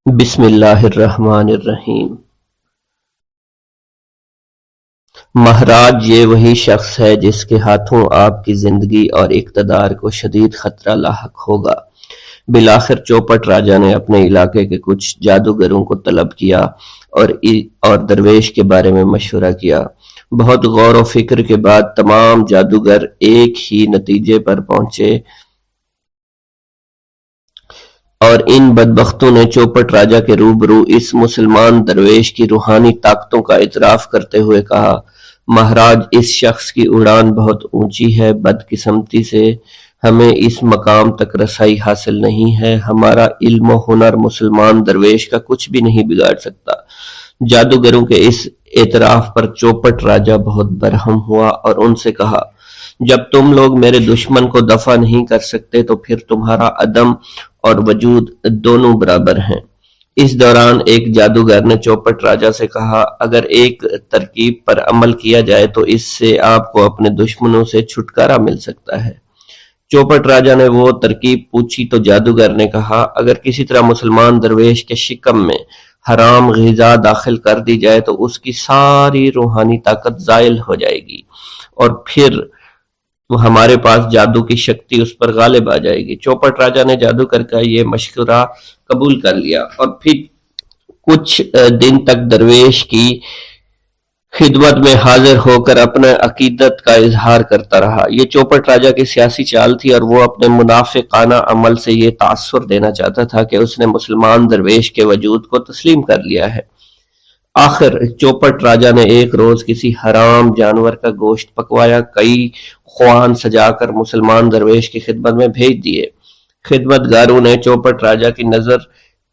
بسم اللہ الرحمن الرحیم۔ مہاراج، یہ وہی شخص ہے جس کے ہاتھوں آپ کی زندگی اور اقتدار کو شدید خطرہ لاحق ہوگا۔ بالآخر چوپٹ راجہ نے اپنے علاقے کے کچھ جادوگروں کو طلب کیا اور درویش کے بارے میں مشورہ کیا۔ بہت غور و فکر کے بعد تمام جادوگر ایک ہی نتیجے پر پہنچے اور ان بدبختوں نے چوپٹ راجہ کے روبرو اس مسلمان درویش کی روحانی طاقتوں کا اعتراف کرتے ہوئے کہا، مہاراج، اس شخص کی اڑان بہت اونچی ہے، بدقسمتی سے ہمیں اس مقام تک رسائی حاصل نہیں ہے، ہمارا علم و ہنر مسلمان درویش کا کچھ بھی نہیں بگاڑ سکتا۔ جادوگروں کے اس اعتراف پر چوپٹ راجہ بہت برہم ہوا اور ان سے کہا، جب تم لوگ میرے دشمن کو دفع نہیں کر سکتے تو پھر تمہارا عدم اور وجود دونوں برابر ہیں۔ اس دوران ایک جادوگر نے چوپٹ راجہ سے کہا، اگر ایک ترکیب پر عمل کیا جائے تو اس سے آپ کو اپنے دشمنوں سے چھٹکارا مل سکتا ہے۔ چوپٹ راجہ نے وہ ترکیب پوچھی تو جادوگر نے کہا، اگر کسی طرح مسلمان درویش کے شکم میں حرام غذا داخل کر دی جائے تو اس کی ساری روحانی طاقت زائل ہو جائے گی اور پھر ہمارے پاس جادو کی شکتی اس پر غالب آ جائے گی۔ چوپٹ راجہ نے جادوگر کا یہ مشورہ قبول کر لیا اور پھر کچھ دن تک درویش کی خدمت میں حاضر ہو کر اپنے عقیدت کا اظہار کرتا رہا۔ یہ چوپٹ راجہ کی سیاسی چال تھی اور وہ اپنے منافقانہ عمل سے یہ تاثر دینا چاہتا تھا کہ اس نے مسلمان درویش کے وجود کو تسلیم کر لیا ہے۔ آخر چوپٹ راجہ نے ایک روز کسی حرام جانور کا گوشت پکوایا، کئی خوان سجا کر مسلمان درویش کی خدمت میں بھیج دیے۔ خدمت گاروں نے چوپٹ راجہ کی نظر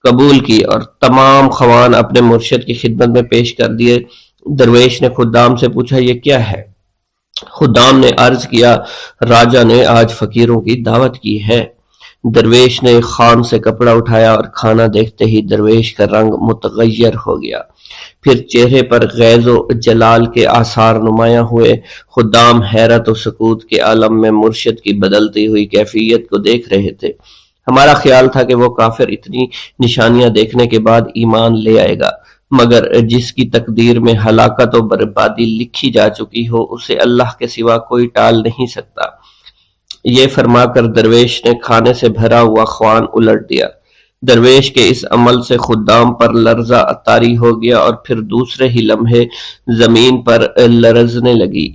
قبول کی اور تمام خوان اپنے مرشد کی خدمت میں پیش کر دیے۔ درویش نے خدام سے پوچھا، یہ کیا ہے؟ خدام نے عرض کیا، راجہ نے آج فقیروں کی دعوت کی ہے۔ درویش نے خان سے کپڑا اٹھایا اور کھانا دیکھتے ہی درویش کا رنگ متغیر ہو گیا، پھر چہرے پر غیظ و جلال کے آثار نمایاں ہوئے۔ خدام حیرت و سکوت کے عالم میں مرشد کی بدلتی ہوئی کیفیت کو دیکھ رہے تھے۔ ہمارا خیال تھا کہ وہ کافر اتنی نشانیاں دیکھنے کے بعد ایمان لے آئے گا، مگر جس کی تقدیر میں ہلاکت و بربادی لکھی جا چکی ہو اسے اللہ کے سوا کوئی ٹال نہیں سکتا۔ یہ فرما کر درویش نے کھانے سے بھرا ہوا خوان الٹ دیا۔ درویش کے اس عمل سے خدام پر لرزہ طاری ہو گیا اور پھر دوسرے ہی لمحے زمین پر لرزنے لگی۔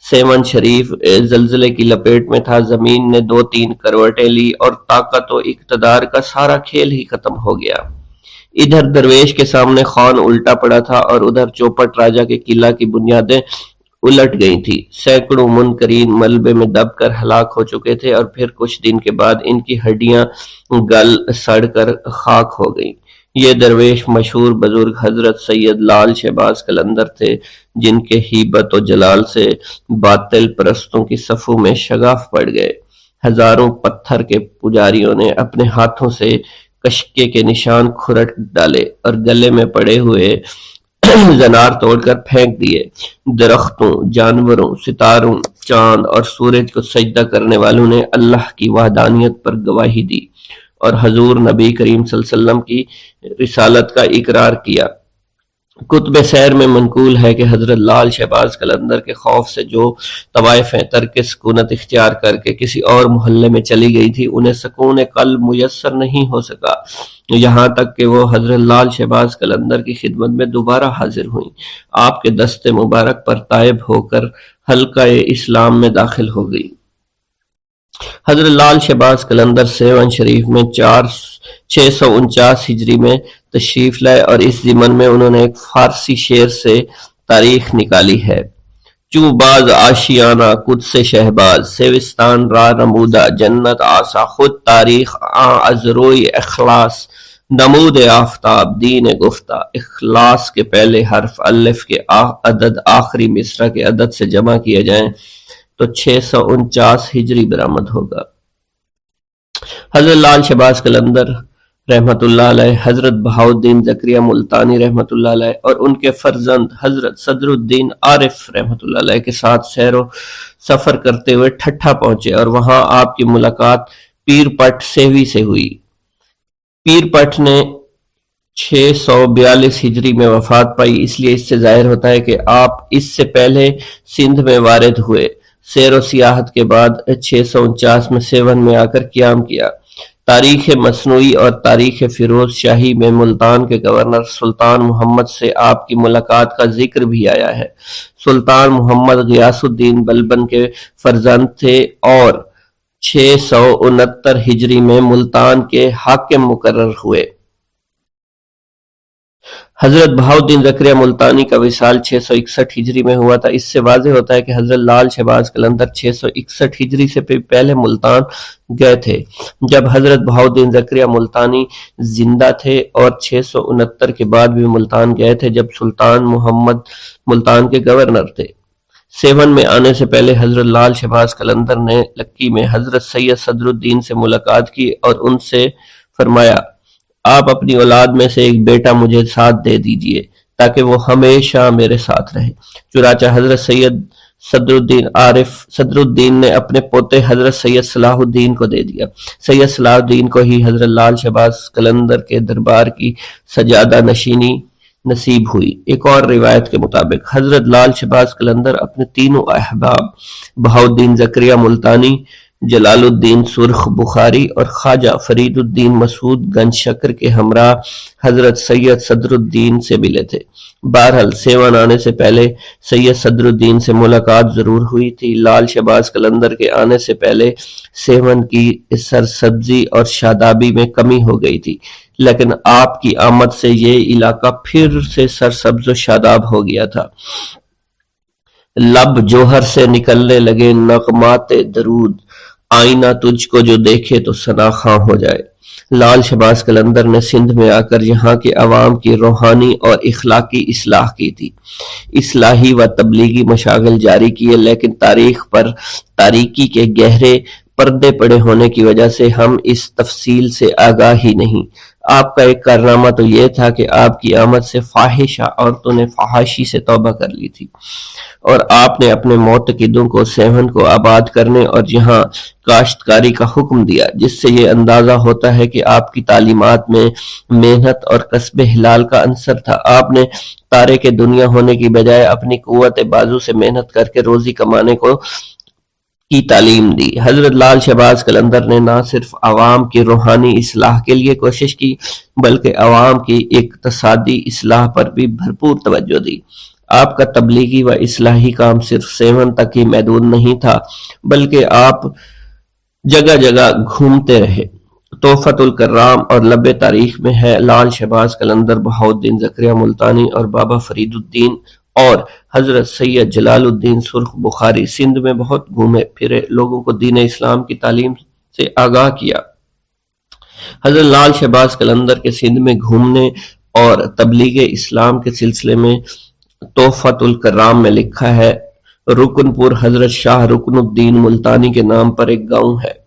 سیون شریف زلزلے کی لپیٹ میں تھا، زمین نے 2-3 کروٹیں لی اور طاقت و اقتدار کا سارا کھیل ہی ختم ہو گیا۔ ادھر درویش کے سامنے خان الٹا پڑا تھا اور ادھر چوپٹ راجہ کے قلعہ کی بنیادیں الٹ گئی تھی۔ سینکڑوں منکرین ملبے میں دب کر ہلاک ہو چکے تھے اور پھر کچھ دن کے بعد ان کی ہڈیاں گل سڑ کر خاک ہو گئیں۔ یہ درویش مشہور بزرگ حضرت سید لال شہباز قلندر تھے، جن کے ہیبت و جلال سے باطل پرستوں کی صفوں میں شگاف پڑ گئے۔ ہزاروں پتھر کے پجاریوں نے اپنے ہاتھوں سے کشکے کے نشان کھرٹ ڈالے اور گلے میں پڑے ہوئے زنار توڑ کر پھینک دیے۔ درختوں، جانوروں، ستاروں، چاند اور سورج کو سجدہ کرنے والوں نے اللہ کی وحدانیت پر گواہی دی اور حضور نبی کریم صلی اللہ علیہ وسلم کی رسالت کا اقرار کیا۔ کتب سیر میں منقول ہے کہ حضرت لال شہباز قلندر کے خوف سے جو طوائفیں ترک سکونت اختیار کر کے کسی اور محلے میں چلی گئی تھی انہیں سکون قلب میسر نہیں ہو سکا، یہاں تک کہ وہ حضرت لال شہباز قلندر کی خدمت میں دوبارہ حاضر ہوئیں، آپ کے دست مبارک پر تائب ہو کر حلقہ اسلام میں داخل ہو گئی۔ حضرت لال شہباز قلندر سیون شریف میں 649 ہجری میں تشریف لائے اور اس ضمن میں انہوں نے ایک فارسی شعر سے تاریخ نکالی ہے: چوں باز آشیانہ قدس شہباز، سیوستان را نمودہ جنت آسا، خود تاریخ از روی اخلاص نمود آفتاب دین گفتہ۔ اخلاص کے پہلے حرف الف کے عدد آخری مصرع کے عدد سے جمع کیے جائیں تو 649 ہجری برآمد ہوگا۔ حضرت لال شہباز قلندر رحمت اللہ علیہ، حضرت بہاؤالدین زکریا ملتانی رحمت اللہ علیہ اور ان کے فرزند حضرت صدر الدین عارف رحمت اللہ علیہ کے ساتھ سیر و سفر کرتے ہوئے ٹھٹھا پہنچے اور وہاں آپ کی ملاقات پیر پٹ سیوی سے ہوئی۔ پیر پٹ نے 642 ہجری میں وفات پائی، اس لیے اس سے ظاہر ہوتا ہے کہ آپ اس سے پہلے سندھ میں وارد ہوئے، سیر و سیاحت کے بعد 649 میں سیون میں آ کر قیام کیا۔ تاریخ مصنوعی اور تاریخ فیروز شاہی میں ملتان کے گورنر سلطان محمد سے آپ کی ملاقات کا ذکر بھی آیا ہے۔ سلطان محمد غیاث الدین بلبن کے فرزند تھے اور 669 ہجری میں ملتان کے حاکم مقرر ہوئے۔ حضرت بہاؤالدین زکریا ملتانی کا وصال 661 ہجری میں ہوا تھا۔ اس سے واضح ہوتا ہے کہ حضرت لال شہباز قلندر 661 ہجری سے پہلے ملتان گئے تھے، جب حضرت بہاؤالدین زکریا ملتانی زندہ تھے، اور 669 کے بعد بھی ملتان گئے تھے جب سلطان محمد ملتان کے گورنر تھے۔ سیون میں آنے سے پہلے حضرت لال شہباز قلندر نے لکی میں حضرت سید صدر الدین سے ملاقات کی اور ان سے فرمایا: آپ اپنی اولاد میں سے ایک بیٹا مجھے ساتھ دے دیجئے تاکہ وہ ہمیشہ میرے ساتھ رہے۔ چنانچہ حضرت سید صدر الدین نے اپنے پوتے حضرت سید صلاح الدین کو دے دیا۔ سید صلاح الدین کو ہی حضرت لال شہباز قلندر کے دربار کی سجادہ نشینی نصیب ہوئی۔ ایک اور روایت کے مطابق حضرت لال شہباز قلندر اپنے تینوں احباب بہاؤالدین زکریا ملتانی، جلال الدین سرخ بخاری اور خواجہ فرید الدین مسعود گنج شکر کے ہمراہ حضرت سید صدر الدین سے ملے تھے۔ بہرحال سیون آنے سے پہلے سید صدر الدین سے ملاقات ضرور ہوئی تھی۔ لال شہباز قلندر کے آنے سے پہلے سیون کی سرسبزی اور شادابی میں کمی ہو گئی تھی، لیکن آپ کی آمد سے یہ علاقہ پھر سے سرسبز و شاداب ہو گیا تھا۔ لب جوہر سے نکلنے لگے نغمات درود، آئینہ تجھ کو جو دیکھے تو ثنا خواں ہو جائے۔ لال شہباز قلندر نے سندھ میں آ کر یہاں کے عوام کی روحانی اور اخلاقی اصلاح کی تھی۔ اصلاحی و تبلیغی مشاغل جاری کیے، لیکن تاریخ پر تاریکی کے گہرے پردے پڑے ہونے کی وجہ سے ہم اس تفصیل سے آگاہ ہی نہیں۔ آپ کا ایک کارنامہ تو یہ تھا کہ آپ کی آمد سے فاحشہ عورتوں نے فحاشی سے توبہ کر لی تھی، اور آپ نے اپنے معتقدوں کو سیون کو آباد کرنے اور یہاں کاشتکاری کا حکم دیا، جس سے یہ اندازہ ہوتا ہے کہ آپ کی تعلیمات میں محنت اور کسب حلال کا عنصر تھا۔ آپ نے تارک دنیا ہونے کی بجائے اپنی قوت بازو سے محنت کر کے روزی کمانے کی تعلیم دی۔ حضرت لال شہباز قلندر نے نہ صرف عوام کی روحانی اصلاح کے لیے کوشش کی، بلکہ عوام کی اقتصادی اصلاح پر بھی بھرپور توجہ دی۔ آپ کا تبلیغی و اصلاحی کام صرف سیون تک ہی محدود نہیں تھا، بلکہ آپ جگہ جگہ گھومتے رہے۔ تحفۃ الکرام اور لب تاریخ میں ہے: لال شہباز قلندر بہاؤالدین زکریا ملتانی اور بابا فرید الدین اور حضرت سید جلال الدین سرخ بخاری سندھ میں بہت گھومے پھرے، لوگوں کو دین اسلام کی تعلیم سے آگاہ کیا۔ حضرت لال شہباز قلندر کے سندھ میں گھومنے اور تبلیغ اسلام کے سلسلے میں تحفۃ الکرام میں لکھا ہے: رکن پور حضرت شاہ رکن الدین ملتانی کے نام پر ایک گاؤں ہے۔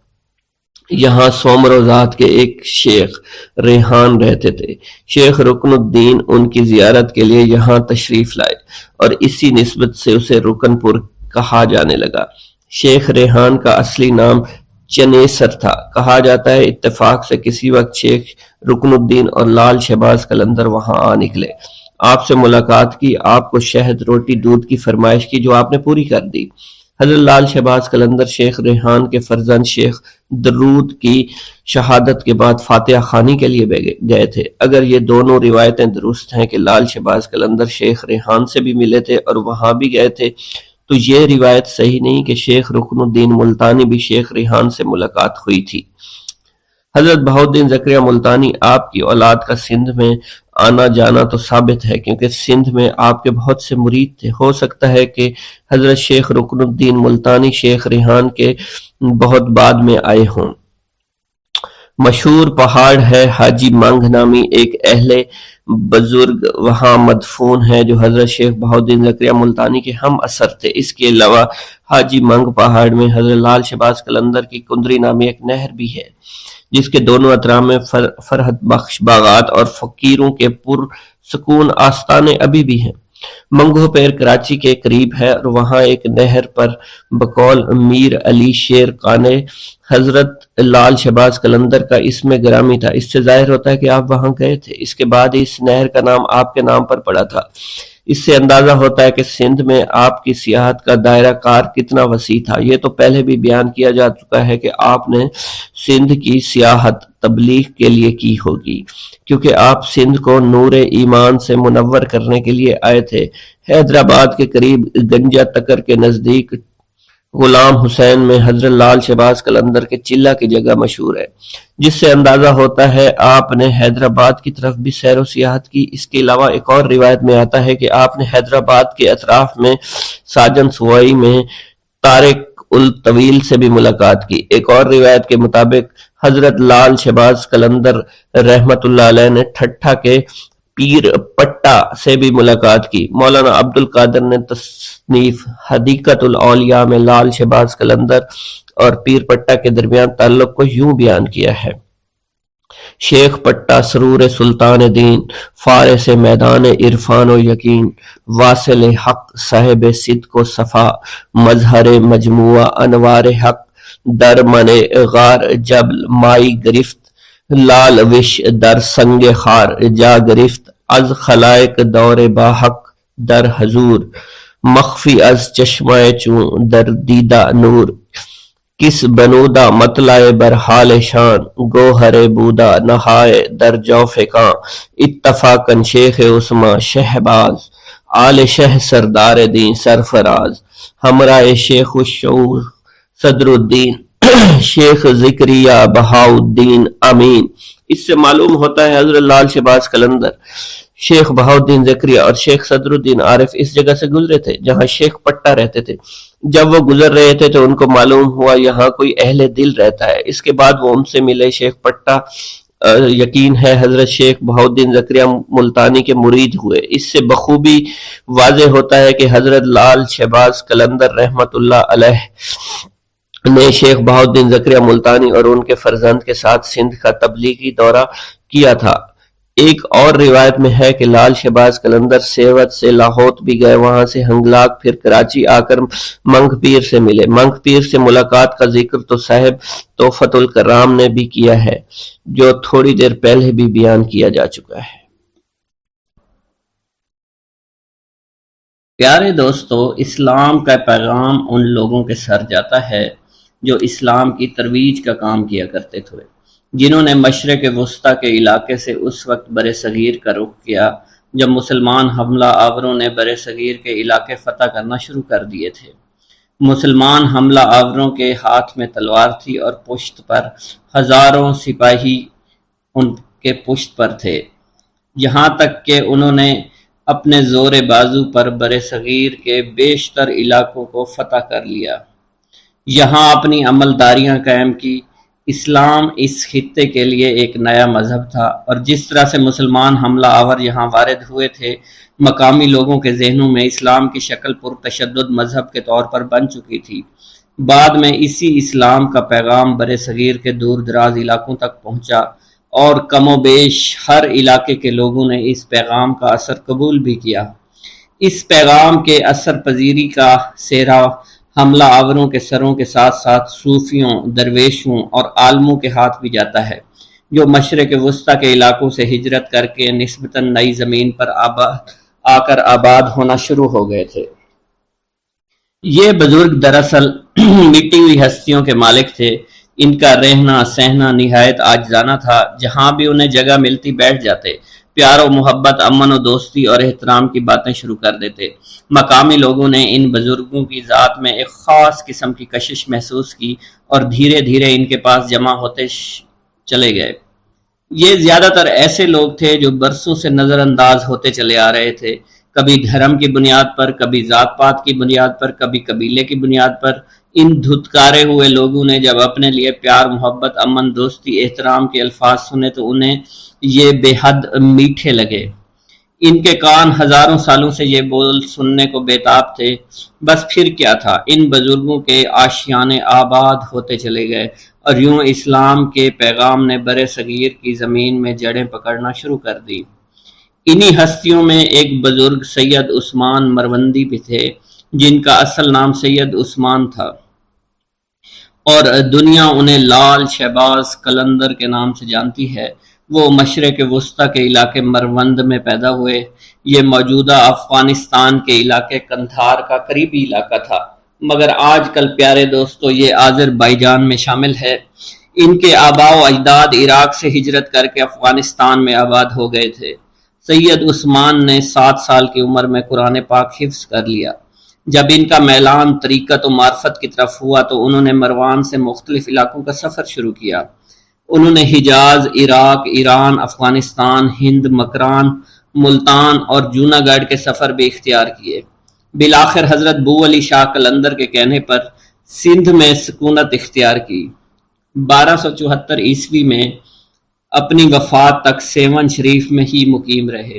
یہاں سومرو ذات کے ایک شیخ ریحان رہتے تھے۔ شیخ رکن الدین ان کی زیارت کے لیے یہاں تشریف لائے اور اسی نسبت سے اسے رکن پور کہا جانے لگا۔ شیخ ریحان کا اصلی نام چنیسر تھا۔ کہا جاتا ہے اتفاق سے کسی وقت شیخ رکن الدین اور لال شہباز قلندر وہاں آ نکلے۔ آپ سے ملاقات کی، آپ کو شہد، روٹی، دودھ کی فرمائش کی جو آپ نے پوری کر دی۔ حضرت لال شہباز قلندر شیخ ریحان کے فرزند شیخ درود کی شہادت کے بعد فاتحہ خوانی کے لیے گئے تھے۔ اگر یہ دونوں روایتیں درست ہیں کہ لال شہباز قلندر شیخ ریحان سے بھی ملے تھے اور وہاں بھی گئے تھے، تو یہ روایت صحیح نہیں کہ شیخ رکن الدین ملتانی بھی شیخ ریحان سے ملاقات ہوئی تھی۔ حضرت بہاؤالدین زکریا ملتانی آپ کی اولاد کا سندھ میں آنا جانا تو ثابت ہے، کیونکہ سندھ میں آپ کے بہت سے مرید تھے۔ ہو سکتا ہے کہ حضرت شیخ رکن الدین ملتانی شیخ ریحان کے بہت بعد میں آئے ہوں۔ مشہور پہاڑ ہے حاجی منگ نامی ایک اہل بزرگ وہاں مدفون ہے جو حضرت شیخ بہاؤالدین زکریا ملتانی کے ہم اثر تھے۔ اس کے علاوہ حاجی منگ پہاڑ میں حضرت لال شہباز قلندر کی کندری نامی ایک نہر بھی ہے، جس کے دونوں اطراف میں فرحت بخش باغات اور فقیروں کے پر سکون آستانے ابھی بھی ہیں۔ منگو پیر کراچی کے قریب ہے اور وہاں ایک نہر پر بقول میر علی شیر قانے حضرت لال شہباز قلندر کا اسم گرامی تھا۔ اس سے ظاہر ہوتا ہے کہ آپ وہاں گئے تھے۔ اس کے بعد اس نہر کا نام آپ کے نام پر پڑا تھا۔ اس سے اندازہ ہوتا ہے کہ سندھ میں آپ کی سیاحت کا دائرہ کار کتنا وسیع تھا۔ یہ تو پہلے بھی بیان کیا جا چکا ہے کہ آپ نے سندھ کی سیاحت تبلیغ کے لیے کی ہوگی، کیونکہ آپ سندھ کو نور ایمان سے منور کرنے کے لیے آئے تھے۔ حیدرآباد کے قریب گنجا تکر کے نزدیک غلام حسین میں حضرت لال شہباز قلندر کے چلہ کی جگہ مشہور ہے، جس سے اندازہ ہوتا ہے آپ نے حیدرآباد کی طرف بھی سیر و سیاحت کی۔ اس کے علاوہ ایک اور روایت میں آتا ہے کہ آپ نے حیدرآباد کے اطراف میں ساجن سوائی میں طارق الطویل سے بھی ملاقات کی۔ ایک اور روایت کے مطابق حضرت لال شہباز قلندر رحمت اللہ علیہ نے ٹھٹھا کے پیر پٹا سے بھی ملاقات کی۔ مولانا عبد القادر نے تصنیف حدیقت الاولیاء میں لال شہباز قلندر اور پیر پٹا کے درمیان تعلق کو یوں بیان کیا ہے: شیخ پٹا سرور سلطان دین، فارس میدان عرفان و یقین، واصل حق صاحب صدق و صفا، مظہر مجموعہ انوار حق، در من غار جبل مائی گرفت، لال وش در سنگ خار جا گرفت، از خلائق دور با حق در حضور، مخفی از چشمہ چون در دیدہ نور، کس بنودا مطلع بر حال شان، گوہر بودا نہائے در جوف کاں، اتفاقاً شیخ عثمان شہباز، آل شہ سردار دین سرفراز، ہمراہ شیخ الشعور صدر الدین شیخ زکریا بہاؤالدین امین۔ اس سے معلوم ہوتا ہے حضرت لال شہباز قلندر، شیخ بہاؤالدین زکریا اور شیخ صدر الدین عارف اس جگہ سے گزرے تھے جہاں شیخ پٹا رہتے تھے۔ جب وہ گزر رہے تھے تو ان کو معلوم ہوا یہاں کوئی اہل دل رہتا ہے۔ اس کے بعد وہ ان سے ملے۔ شیخ پٹا یقین ہے حضرت شیخ بہاؤالدین زکریا ملتانی کے مرید ہوئے۔ اس سے بخوبی واضح ہوتا ہے کہ حضرت لال شہباز قلندر رحمت اللہ علیہ نے شیخ بہاؤالدین زکریا ملتانی اور ان کے فرزند کے ساتھ سندھ کا تبلیغی دورہ کیا تھا۔ ایک اور روایت میں ہے کہ لال شہباز قلندر سیوت سے لاہور بھی گئے، وہاں سے ہنگلاک، پھر کراچی آ کر منگ پیر سے ملے۔ منگ پیر سے ملاقات کا ذکر تو صاحب تحفۃ الکرام نے بھی کیا ہے، جو تھوڑی دیر پہلے بھی بیان کیا جا چکا ہے۔ پیارے دوستو، اسلام کا پیغام ان لوگوں کے سر جاتا ہے جو اسلام کی ترویج کا کام کیا کرتے تھے، جنہوں نے مشرق وسطیٰ کے علاقے سے اس وقت برِ صغیر کا رخ کیا جب مسلمان حملہ آوروں نے برِ صغیر کے علاقے فتح کرنا شروع کر دیے تھے۔ مسلمان حملہ آوروں کے ہاتھ میں تلوار تھی اور پشت پر ہزاروں سپاہی ان کے پشت پر تھے، یہاں تک کہ انہوں نے اپنے زور بازو پر برِ صغیر کے بیشتر علاقوں کو فتح کر لیا، یہاں اپنی عملداریاں قائم کی۔ اسلام اس خطے کے لیے ایک نیا مذہب تھا، اور جس طرح سے مسلمان حملہ آور یہاں وارد ہوئے تھے، مقامی لوگوں کے ذہنوں میں اسلام کی شکل پرتشدد مذہب کے طور پر بن چکی تھی۔ بعد میں اسی اسلام کا پیغام برِ صغیر کے دور دراز علاقوں تک پہنچا، اور کم و بیش ہر علاقے کے لوگوں نے اس پیغام کا اثر قبول بھی کیا۔ اس پیغام کے اثر پذیری کا سہرا حملہ آوروں کے سروں کے ساتھ ساتھ صوفیوں، درویشوں اور عالموں کے ہاتھ بھی جاتا ہے۔ جو مشرق وسطی کے علاقوں سے ہجرت کر کے نسبتاً نئی زمین پر آ کر آباد ہونا شروع ہو گئے تھے۔ یہ بزرگ دراصل مٹی ہوئی ہستیوں کے مالک تھے۔ ان کا رہنا سہنا نہایت عاجزانہ تھا، جہاں بھی انہیں جگہ ملتی بیٹھ جاتے، پیار و محبت، امن و دوستی اور احترام کی باتیں شروع کر دیتے۔ مقامی لوگوں نے ان بزرگوں کی ذات میں ایک خاص قسم کی کشش محسوس کی اور دھیرے دھیرے ان کے پاس جمع ہوتے چلے گئے۔ یہ زیادہ تر ایسے لوگ تھے جو برسوں سے نظر انداز ہوتے چلے آ رہے تھے، کبھی دھرم کی بنیاد پر، کبھی ذات پات کی بنیاد پر، کبھی قبیلے کی بنیاد پر۔ ان دھتکارے ہوئے لوگوں نے جب اپنے لیے پیار، محبت، امن، دوستی، احترام کے الفاظ سنے تو انہیں یہ بے حد میٹھے لگے۔ ان کے کان ہزاروں سالوں سے یہ بول سننے کو بےتاب تھے۔ بس پھر کیا تھا، ان بزرگوں کے آشیانے آباد ہوتے چلے گئے اور یوں اسلام کے پیغام نے برِ صغیر کی زمین میں جڑیں پکڑنا شروع کر دی۔ انہی ہستیوں میں ایک بزرگ سید عثمان مروندی بھی تھے، جن کا اصل نام سید عثمان تھا اور دنیا انہیں لال شہباز قلندر کے نام سے جانتی ہے۔ وہ مشرق وسطی کے علاقے مروند میں پیدا ہوئے۔ یہ موجودہ افغانستان کے علاقے قندھار کا قریبی علاقہ تھا، مگر آج کل پیارے دوستو یہ آذربائیجان میں شامل ہے۔ ان کے آباء و اجداد عراق سے ہجرت کر کے افغانستان میں آباد ہو گئے تھے۔ سید عثمان نے 7 سال کی عمر میں قرآن پاک حفظ کر لیا۔ جب ان کا میلان طریقت و معرفت کی طرف ہوا تو انہوں نے مروان سے مختلف علاقوں کا سفر شروع کیا۔ انہوں نے حجاز، عراق، ایران، افغانستان، ہند، مکران، ملتان اور جوناگڑھ کے سفر بھی اختیار کیے۔ بالآخر حضرت بو علی شاہ قلندر کے کہنے پر سندھ میں سکونت اختیار کی۔ 1274 عیسوی میں اپنی وفات تک سیون شریف میں ہی مقیم رہے۔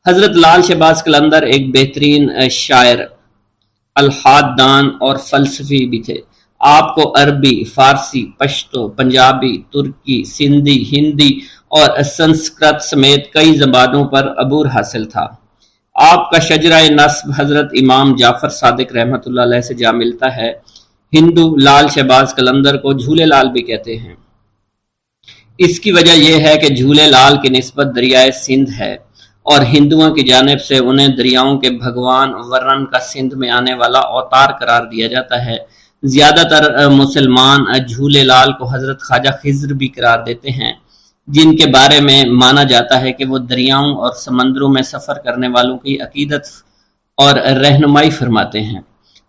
حضرت لال شہباز قلندر ایک بہترین شاعر، الحاد دان اور فلسفی بھی تھے۔ آپ کو عربی، فارسی، پشتو، پنجابی، ترکی، سندھی، ہندی اور سنسکرت سمیت کئی زبانوں پر عبور حاصل تھا۔ آپ کا شجرہ نسب حضرت امام جعفر صادق رحمۃ اللہ علیہ سے جا ملتا ہے۔ ہندو لال شہباز قلندر کو جھولے لال بھی کہتے ہیں۔ اس کی وجہ یہ ہے کہ جھولے لال کی نسبت دریائے سندھ ہے اور ہندوؤں کی جانب سے انہیں دریاؤں کے بھگوان ورن کا سندھ میں آنے والا اوتار قرار دیا جاتا ہے۔ زیادہ تر مسلمان جھولے لال کو حضرت خواجہ خضر بھی قرار دیتے ہیں، جن کے بارے میں مانا جاتا ہے کہ وہ دریاؤں اور سمندروں میں سفر کرنے والوں کی عقیدت اور رہنمائی فرماتے ہیں۔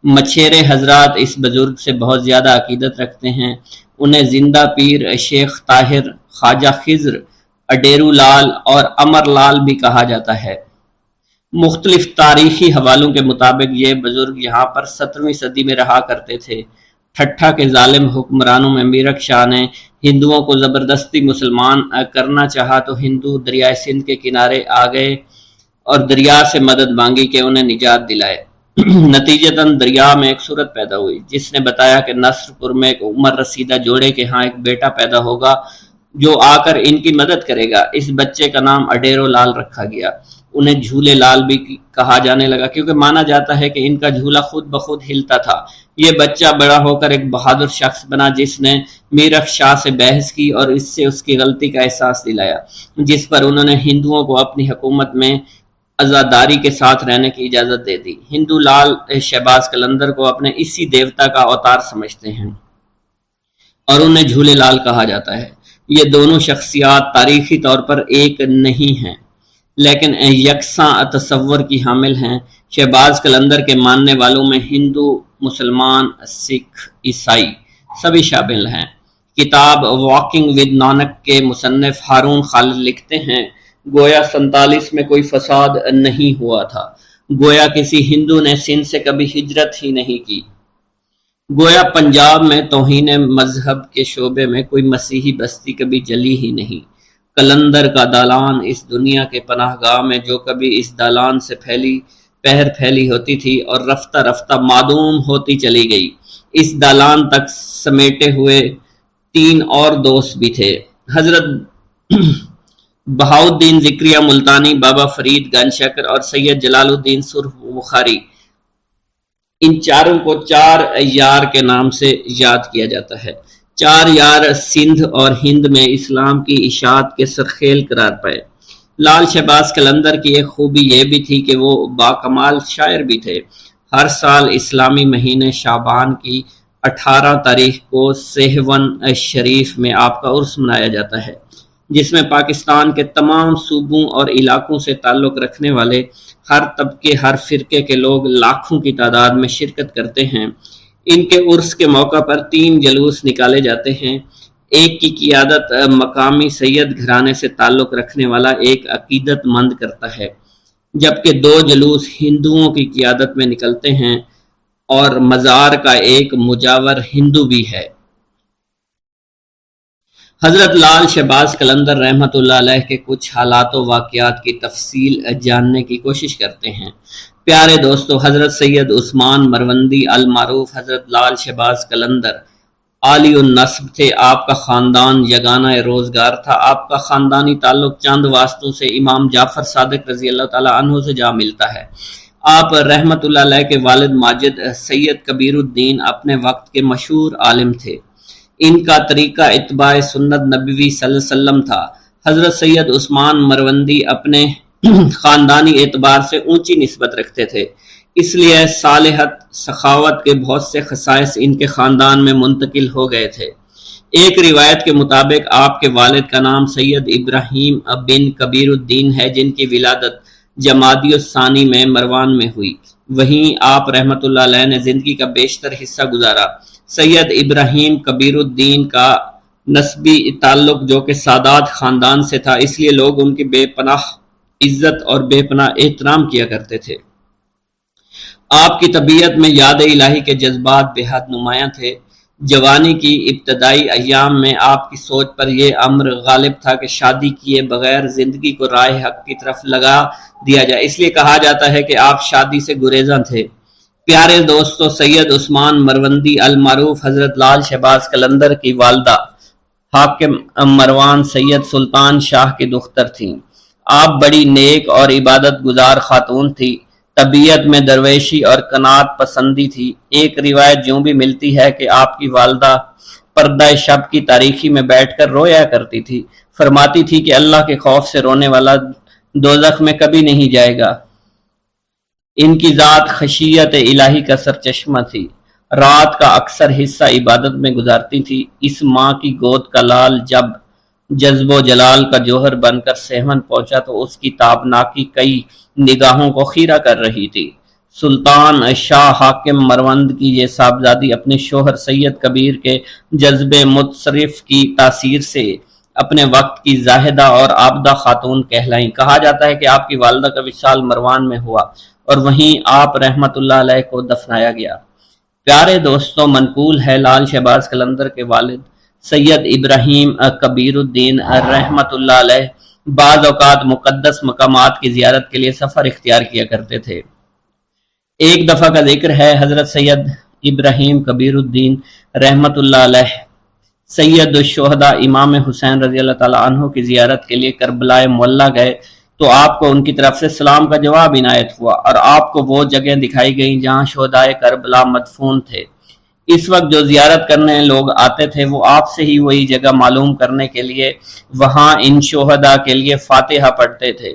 مچھیرے حضرات اس بزرگ سے بہت زیادہ عقیدت رکھتے ہیں۔ انہیں زندہ پیر، شیخ طاہر، خواجہ خضر، اڈیرو لال اور امر لال بھی کہا جاتا ہے۔ مختلف تاریخی حوالوں کے مطابق یہ بزرگ یہاں پر 17ویں صدی میں رہا کرتے تھے۔ ٹھٹھا کے ظالم حکمرانوں میں میرک شاہ نے ہندوؤں کو زبردستی مسلمان کرنا چاہا تو ہندو دریائے سندھ کے کنارے آ گئے اور دریا سے مدد مانگی کہ انہیں نجات دلائے۔ نتیجتاً دریا میں ایک صورت پیدا ہوئی جس نے بتایا کہ نصر پور میں ایک عمر رسیدہ جوڑے کے ہاں ایک بیٹا پیدا ہوگا جو آ کر ان کی مدد کرے گا۔ اس بچے کا نام اڈیرو لال رکھا گیا۔ انہیں جھولے لال بھی کہا جانے لگا کیونکہ مانا جاتا ہے کہ ان کا جھولا خود بخود ہلتا تھا۔ یہ بچہ بڑا ہو کر ایک بہادر شخص بنا جس نے میرک شاہ سے بحث کی اور اس سے اس کی غلطی کا احساس دلایا، جس پر انہوں نے ہندوؤں کو اپنی حکومت میں عزاداری کے ساتھ رہنے کی اجازت دے دی۔ ہندو لال شہباز قلندر کو اپنے اسی دیوتا کا اوتار سمجھتے ہیں اور انہیں جھولے لال کہا جاتا ہے۔ یہ دونوں شخصیات تاریخی طور پر ایک نہیں ہیں لیکن یکساں تصور کی حامل ہیں۔ شہباز قلندر کے ماننے والوں میں ہندو، مسلمان، سکھ، عیسائی سبھی شامل ہیں۔ کتاب واکنگ ود نانک کے مصنف ہارون خالد لکھتے ہیں، گویا 47 میں کوئی فساد نہیں ہوا تھا، گویا کسی ہندو نے سندھ سے کبھی ہجرت ہی نہیں کی، گویا پنجاب میں توہین مذہب کے شعبے میں کوئی مسیحی بستی کبھی جلی ہی نہیں۔ قلندر کا دالان اس دنیا کے پناہ گاہ میں جو کبھی اس دالان سے پھیلی ہوتی تھی اور رفتہ رفتہ معدوم ہوتی چلی گئی۔ اس دالان تک سمیٹے ہوئے 3 اور دوست بھی تھے، حضرت بہاؤالدین ذکریہ ملتانی، بابا فرید گنج شکر اور سید جلال الدین سرخ بخاری۔ ان چاروں کو 4 یار کے نام سے یاد کیا جاتا ہے۔ چار یار سندھ اور ہند میں اسلام کی اشاعت کے سرخیل قرار پائے۔ لال شہباز قلندر کی ایک خوبی یہ بھی تھی کہ وہ باکمال شاعر بھی تھے۔ ہر سال اسلامی مہینے شعبان کی 18 تاریخ کو سیہون شریف میں آپ کا عرس منایا جاتا ہے، جس میں پاکستان کے تمام صوبوں اور علاقوں سے تعلق رکھنے والے ہر طبقے، ہر فرقے کے لوگ لاکھوں کی تعداد میں شرکت کرتے ہیں۔ ان کے عرس کے موقع پر 3 جلوس نکالے جاتے ہیں۔ ایک کی قیادت مقامی سید گھرانے سے تعلق رکھنے والا ایک عقیدت مند کرتا ہے، جبکہ 2 جلوس ہندوؤں کی قیادت میں نکلتے ہیں اور مزار کا ایک مجاور ہندو بھی ہے۔ حضرت لال شہباز قلندر رحمۃ اللہ علیہ کے کچھ حالات و واقعات کی تفصیل جاننے کی کوشش کرتے ہیں۔ پیارے دوستو، حضرت سید عثمان مروندی المعروف حضرت لال شہباز قلندر عالی النسب تھے۔ آپ کا خاندان یگانہ روزگار تھا۔ آپ کا خاندانی تعلق چند واسطوں سے امام جعفر صادق رضی اللہ تعالیٰ عنہ سے جا ملتا ہے۔ آپ رحمۃ اللہ علیہ کے والد ماجد سید کبیر الدین اپنے وقت کے مشہور عالم تھے۔ ان کا طریقہ اتباع سنت نبوی صلی اللہ علیہ وسلم تھا۔ حضرت سید عثمان مروندی اپنے خاندانی اعتبار سے اونچی نسبت رکھتے تھے، اس لیے صالحت، سخاوت کے بہت سے خصائص ان کے خاندان میں منتقل ہو گئے تھے۔ ایک روایت کے مطابق آپ کے والد کا نام سید ابراہیم بن کبیر الدین ہے، جن کی ولادت جمادی الثانی میں مروان میں ہوئی۔ وہیں آپ رحمۃ اللہ علیہ نے زندگی کا بیشتر حصہ گزارا۔ سید ابراہیم کبیر الدین کا نسبی تعلق جو کہ سادات خاندان سے تھا، اس لیے لوگ ان کی بے پناہ عزت اور بے پناہ احترام کیا کرتے تھے۔ آپ کی طبیعت میں یاد الہی کے جذبات بے حد نمایاں تھے۔ جوانی کی ابتدائی ایام میں آپ کی سوچ پر یہ امر غالب تھا کہ شادی کیے بغیر زندگی کو راہ حق کی طرف لگا دیا جائے، اس لیے کہا جاتا ہے کہ آپ شادی سے گریزاں تھے۔ پیارے دوستو، سید عثمان مروندی المعروف حضرت لال شہباز قلندر کی والدہ حاکم مروان سید سلطان شاہ کی دختر تھیں۔ آپ بڑی نیک اور عبادت گزار خاتون تھی۔ طبیعت میں درویشی اور قناعت پسندی تھی۔ ایک روایت یوں بھی ملتی ہے کہ آپ کی والدہ پردہ شب کی تاریکی میں بیٹھ کر رویا کرتی تھی، فرماتی تھی کہ اللہ کے خوف سے رونے والا دوزخ میں کبھی نہیں جائے گا۔ ان کی ذات خشیت الہی کا سرچشمہ تھی۔ رات کا اکثر حصہ عبادت میں گزارتی تھی۔ اس ماں کی گود کا لال جب جذب و جلال کا جوہر بن کر سیہون پہنچا تو اس کی تابناکی کئی نگاہوں کو خیرہ کر رہی تھی۔ سلطان شاہ حاکم مروند کی یہ صاحبزادی اپنے شوہر سید کبیر کے جذب متصرف کی تاثیر سے اپنے وقت کی زاہدہ اور عابدہ خاتون کہلائیں۔ کہا جاتا ہے کہ آپ کی والدہ کا وصال مروان میں ہوا اور وہیں آپ رحمت اللہ علیہ کو دفنایا گیا۔ پیارے دوستوں، منقول ہے لال شہباز قلندر کے والد سید ابراہیم کبیر الدین رحمت اللہ علیہ بعض اوقات مقدس مقامات کی زیارت کے لیے سفر اختیار کیا کرتے تھے۔ ایک دفعہ کا ذکر ہے، حضرت سید ابراہیم کبیر الدین رحمت اللہ علیہ سید الشہداء امام حسین رضی اللہ تعالیٰ عنہ کی زیارت کے لیے کربلا معلیٰ گئے تو آپ کو ان کی طرف سے سلام کا جواب عنایت ہوا اور آپ کو وہ جگہ دکھائی گئیں جہاں شہدائے کربلا مدفون تھے۔ اس وقت جو زیارت کرنے لوگ آتے تھے وہ آپ سے ہی وہی جگہ معلوم کرنے کے لیے وہاں ان شہداء کے لیے فاتحہ پڑھتے تھے۔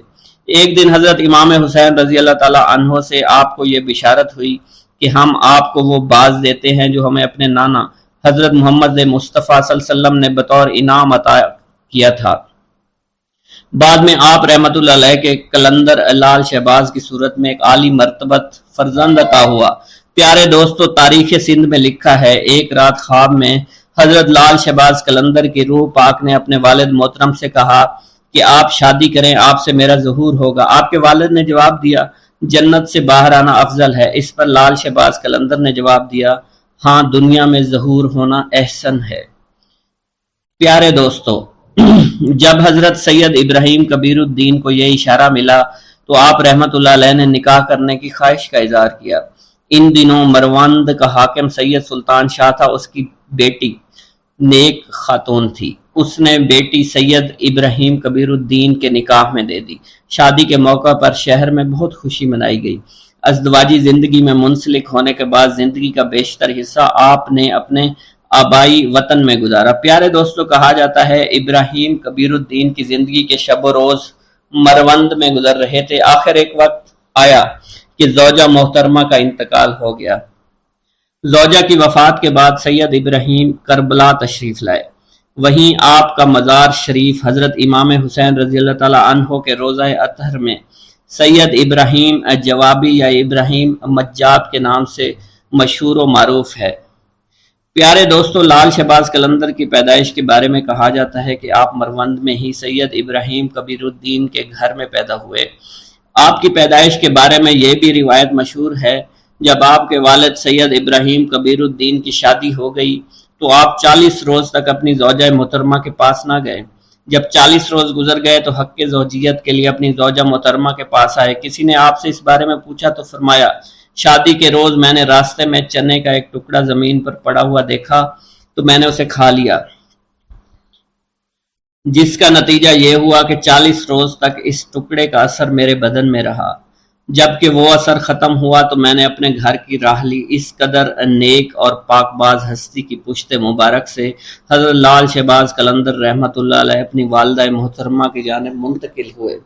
ایک دن حضرت امام حسین رضی اللہ تعالیٰ عنہ سے آپ کو یہ بشارت ہوئی کہ ہم آپ کو وہ باز دیتے ہیں جو ہمیں اپنے نانا حضرت محمد مصطفیٰ صلی اللہ علیہ وسلم نے بطور انعام عطا کیا تھا۔ بعد میں آپ رحمت اللہ علیہ کے قلندر لال شہباز کی صورت میں ایک عالی مرتبت فرزند عطا ہوا۔ پیارے دوستو، تاریخ سندھ میں لکھا ہے، ایک رات خواب میں حضرت لال شہباز قلندر کی روح پاک نے اپنے والد محترم سے کہا کہ آپ شادی کریں، آپ سے میرا ظہور ہوگا۔ آپ کے والد نے جواب دیا، جنت سے باہر آنا افضل ہے۔ اس پر لال شہباز قلندر نے جواب دیا، ہاں، دنیا میں ظہور ہونا احسن ہے۔ پیارے دوستو، جب حضرت سید ابراہیم کبیر الدین کو یہ اشارہ ملا تو آپ رحمت اللہ علیہ نے نکاح کرنے کی خواہش کا اظہار کیا۔ ان دنوں مروند کا حاکم سید سلطان شاہ تھا، اس کی بیٹی نیک خاتون تھی۔ اس نے بیٹی سید ابراہیم کبیر الدین کے نکاح میں دے دی۔ شادی کے موقع پر شہر میں بہت خوشی منائی گئی۔ ازدواجی زندگی میں منسلک ہونے کے بعد زندگی کا بیشتر حصہ آپ نے اپنے آبائی وطن میں گزارا۔ پیارے دوستوں، کہا جاتا ہے ابراہیم کبیر الدین کی زندگی کے شب و روز مروند میں گزر رہے تھے۔ آخر ایک وقت آیا کہ زوجہ محترمہ کا انتقال ہو گیا۔ زوجہ کی وفات کے بعد سید ابراہیم کربلا تشریف لائے۔ وہیں آپ کا مزار شریف حضرت امام حسین رضی اللہ تعالی عنہ کے روضہ اطہر میں سید ابراہیم جوابی یا ابراہیم مجاب کے نام سے مشہور و معروف ہے۔ پیارے دوستو، لال شہباز قلندر کی پیدائش کے بارے میں کہا جاتا ہے کہ آپ مروند میں ہی سید ابراہیم کبیر الدین کے گھر میں پیدا ہوئے۔ آپ کی پیدائش کے بارے میں یہ بھی روایت مشہور ہے، جب آپ کے والد سید ابراہیم کبیر الدین کی شادی ہو گئی تو آپ 40 روز تک اپنی زوجہ محترمہ کے پاس نہ گئے۔ جب 40 روز گزر گئے تو حق زوجیت کے لیے اپنی زوجہ محترمہ کے پاس آئے۔ کسی نے آپ سے اس بارے میں پوچھا تو فرمایا، شادی کے روز میں نے راستے میں چنے کا ایک ٹکڑا زمین پر پڑا ہوا دیکھا تو میں نے اسے کھا لیا، جس کا نتیجہ یہ ہوا کہ 40 روز تک اس ٹکڑے کا اثر میرے بدن میں رہا۔ جب کہ وہ اثر ختم ہوا تو میں نے اپنے گھر کی راہ لی۔ اس قدر نیک اور پاک باز ہستی کی پشت مبارک سے حضرت لال شہباز قلندر رحمۃ اللہ علیہ اپنی والدہ محترمہ کی جانب منتقل ہوئے۔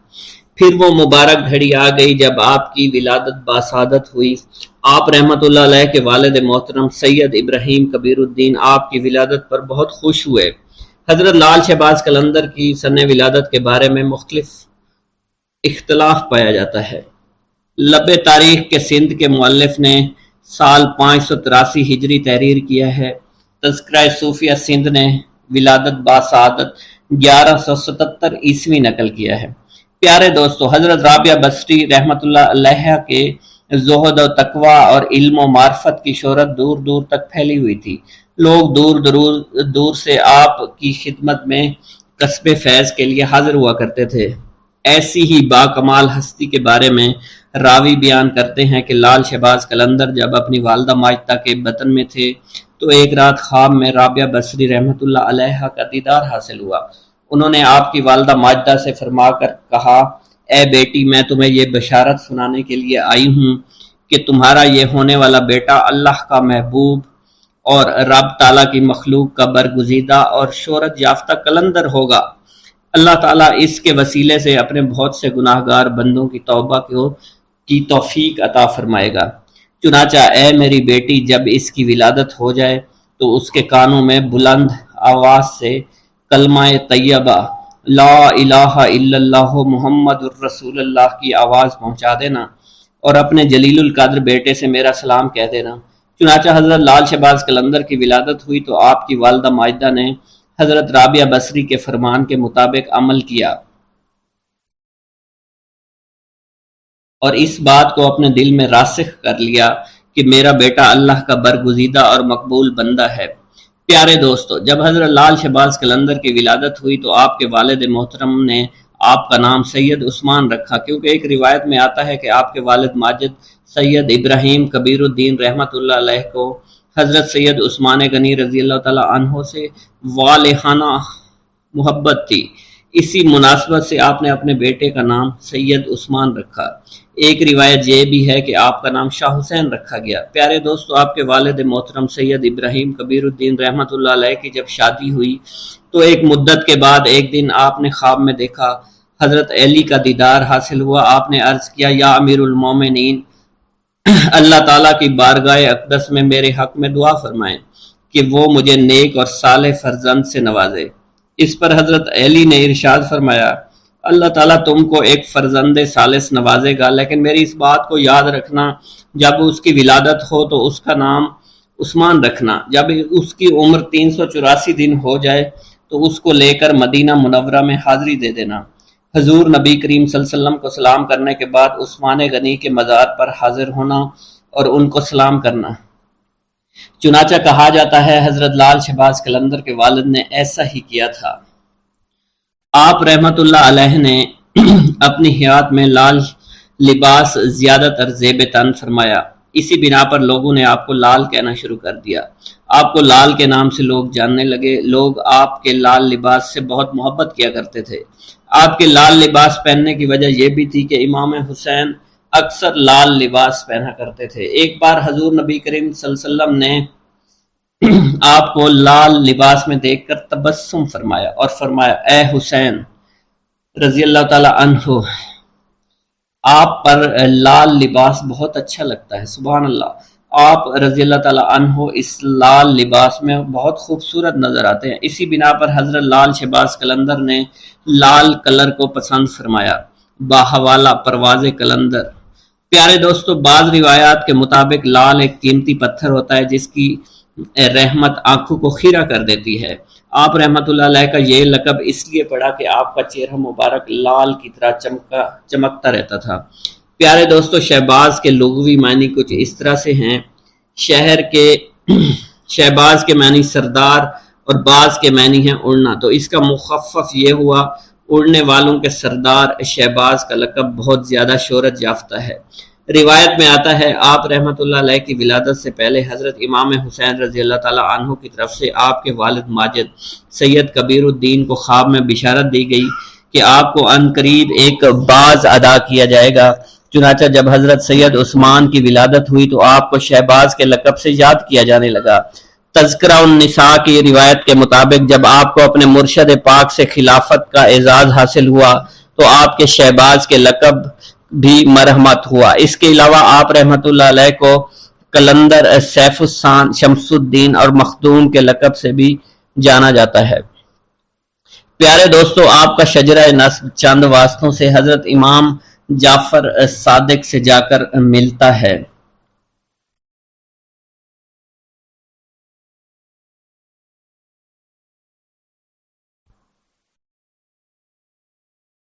پھر وہ مبارک گھڑی آ گئی جب آپ کی ولادت باسعادت ہوئی۔ آپ رحمۃ اللہ علیہ کے والد محترم سید ابراہیم کبیر الدین آپ کی ولادت پر بہت خوش ہوئے۔ حضرت لال شہباز قلندر کی سن ولادت کے بارے میں مختلف اختلاف پایا جاتا ہے۔ لب تاریخ کے سندھ کے مؤلف نے سال 583 ہجری تحریر کیا ہے۔ تذکرہ صوفیہ سندھ نے ولادت باسعادت 1177 عیسوی نقل کیا ہے۔ پیارے دوستو، حضرت رابعہ بصری رحمۃ اللہ علیہ کے زہد و تقوی اور علم و معرفت کی شہرت دور دور تک پھیلی ہوئی تھی۔ لوگ دور سے آپ کی خدمت میں کسب فیض کے لیے حاضر ہوا کرتے تھے۔ ایسی ہی باکمال ہستی کے بارے میں راوی بیان کرتے ہیں کہ لال شہباز قلندر جب اپنی والدہ ماجدہ کے بطن میں تھے تو ایک رات خواب میں رابعہ بصری رحمۃ اللہ علیہ کا دیدار حاصل ہوا۔ انہوں نے آپ کی والدہ ماجدہ سے فرما کر کہا، اے بیٹی، میں تمہیں یہ بشارت سنانے کے لیے آئی ہوں کہ تمہارا یہ ہونے والا بیٹا اللہ کا محبوب اور رب تعالیٰ کی مخلوق کا برگزیدہ اور شہرت یافتہ قلندر ہوگا۔ اللہ تعالیٰ اس کے وسیلے سے اپنے بہت سے گناہ گار بندوں کی توبہ کی توفیق عطا فرمائے گا۔ چنانچہ اے میری بیٹی، جب اس کی ولادت ہو جائے تو اس کے کانوں میں بلند آواز سے کلمہ طیبہ لا الہ الا اللہ محمد الرسول اللہ کی آواز پہنچا دینا اور اپنے جلیل القدر بیٹے سے میرا سلام کہہ دینا۔ چنانچہ حضرت لال شہباز قلندر کی ولادت ہوئی تو آپ کی والدہ ماجدہ نے حضرت رابعہ بصری کے فرمان کے مطابق عمل کیا اور اس بات کو اپنے دل میں راسخ کر لیا کہ میرا بیٹا اللہ کا برگزیدہ اور مقبول بندہ ہے۔ پیارے دوستو، جب حضرت لال شہباز قلندر کی ولادت ہوئی تو آپ کے والد محترم نے آپ کا نام سید عثمان رکھا، کیونکہ ایک روایت میں آتا ہے کہ آپ کے والد ماجد سید ابراہیم کبیر الدین رحمۃ اللہ علیہ کو حضرت سید عثمان غنی رضی اللہ تعالی عنہ سے والہانہ محبت تھی۔ اسی مناسبت سے آپ نے اپنے بیٹے کا نام سید عثمان رکھا۔ ایک روایت یہ بھی ہے کہ آپ کا نام شاہ حسین رکھا گیا۔ پیارے دوستو، آپ کے والد محترم سید ابراہیم کبیر الدین رحمۃ اللہ علیہ کی جب شادی ہوئی تو ایک مدت کے بعد ایک دن آپ نے خواب میں دیکھا حضرت علی کا دیدار حاصل ہوا۔ آپ نے عرض کیا، یا امیر المومنین، اللہ تعالیٰ کی بارگاہ اقدس میں میرے حق میں دعا فرمائیں کہ وہ مجھے نیک اور صالح فرزند سے نوازے۔ اس پر حضرت علی نے ارشاد فرمایا، اللہ تعالیٰ تم کو ایک فرزند صالح نوازے گا، لیکن میری اس بات کو یاد رکھنا، جب اس کی ولادت ہو تو اس کا نام عثمان رکھنا۔ جب اس کی عمر 384 دن ہو جائے تو اس کو لے کر مدینہ منورہ میں حاضری دے دینا۔ حضور نبی کریم صلی اللہ علیہ وسلم کو سلام کرنے کے بعد عثمان غنی کے مزار پر حاضر ہونا اور ان کو سلام کرنا۔ چنانچہ کہا جاتا ہے حضرت لال شہباز قلندر کے والد نے ایسا ہی کیا تھا۔ آپ رحمت اللہ علیہ نے اپنی حیات میں لال لباس زیادہ تر زیب تن فرمایا، اسی بنا پر لوگوں نے آپ کو لال کہنا شروع کر دیا۔ آپ کو لال کے نام سے لوگ جاننے لگے۔ لوگ آپ کے لال لباس سے بہت محبت کیا کرتے تھے۔ آپ کے لال لباس پہننے کی وجہ یہ بھی تھی کہ امام حسین اکثر لال لباس پہنا کرتے تھے۔ ایک بار حضور نبی کریم صلی اللہ علیہ وسلم نے آپ کو لال لباس میں دیکھ کر تبسم فرمایا اور فرمایا اے حسین رضی اللہ تعالی عنہ، آپ پر لال لباس بہت اچھا لگتا ہے، سبحان اللہ، آپ رضی اللہ تعالی عنہ اس لال لباس میں بہت خوبصورت نظر آتے ہیں۔ اسی بنا پر حضرت لال شہباز قلندر نے لال کلر کو پسند فرمایا۔ باحوالہ پرواز قلندر۔ پیارے دوستو، بعض روایات کے مطابق لال ایک قیمتی پتھر ہوتا ہے جس کی رحمت آنکھوں کو خیرہ کر دیتی ہے۔ آپ رحمت اللہ علیہ کا یہ لقب اس لیے پڑا کہ آپ کا چہرہ مبارک لال کی طرح چمکتا رہتا تھا۔ پیارے دوستو، شہباز کے لغوی معنی کچھ اس طرح سے ہیں۔ شہر کے شہباز کے معنی سردار اور باز کے معنی ہیں اڑنا، تو اس کا مخفف یہ ہوا اڑنے والوں کے سردار شہباز کا لقب بہت زیادہ شہرت یافتہ ہے۔ روایت میں آتا ہے آپ رحمت اللہ علیہ کی ولادت سے پہلے حضرت امام حسین رضی اللہ تعالی عنہ کی طرف سے آپ کے والد ماجد سید کبیر الدین کو خواب میں بشارت دی گئی کہ آپ کو عنقریب ایک باز ادا کیا جائے گا۔ چنانچہ جب حضرت سید عثمان کی ولادت ہوئی تو آپ کو شہباز کے لقب سے یاد کیا جانے لگا۔ تذکرہ النساء کی روایت کے مطابق جب آپ کو اپنے مرشد پاک سے خلافت کا اعزاز حاصل ہوا تو آپ کے شہباز کے لقب بھی مرحمت ہوا۔ اس کے علاوہ آپ رحمت اللہ علیہ کو قلندر، سیف السان، شمس الدین اور مخدوم کے لقب سے بھی جانا جاتا ہے۔ پیارے دوستو، آپ کا شجرہ نسب چند واسطوں سے حضرت امام جعفر صادق سے جا کر ملتا ہے۔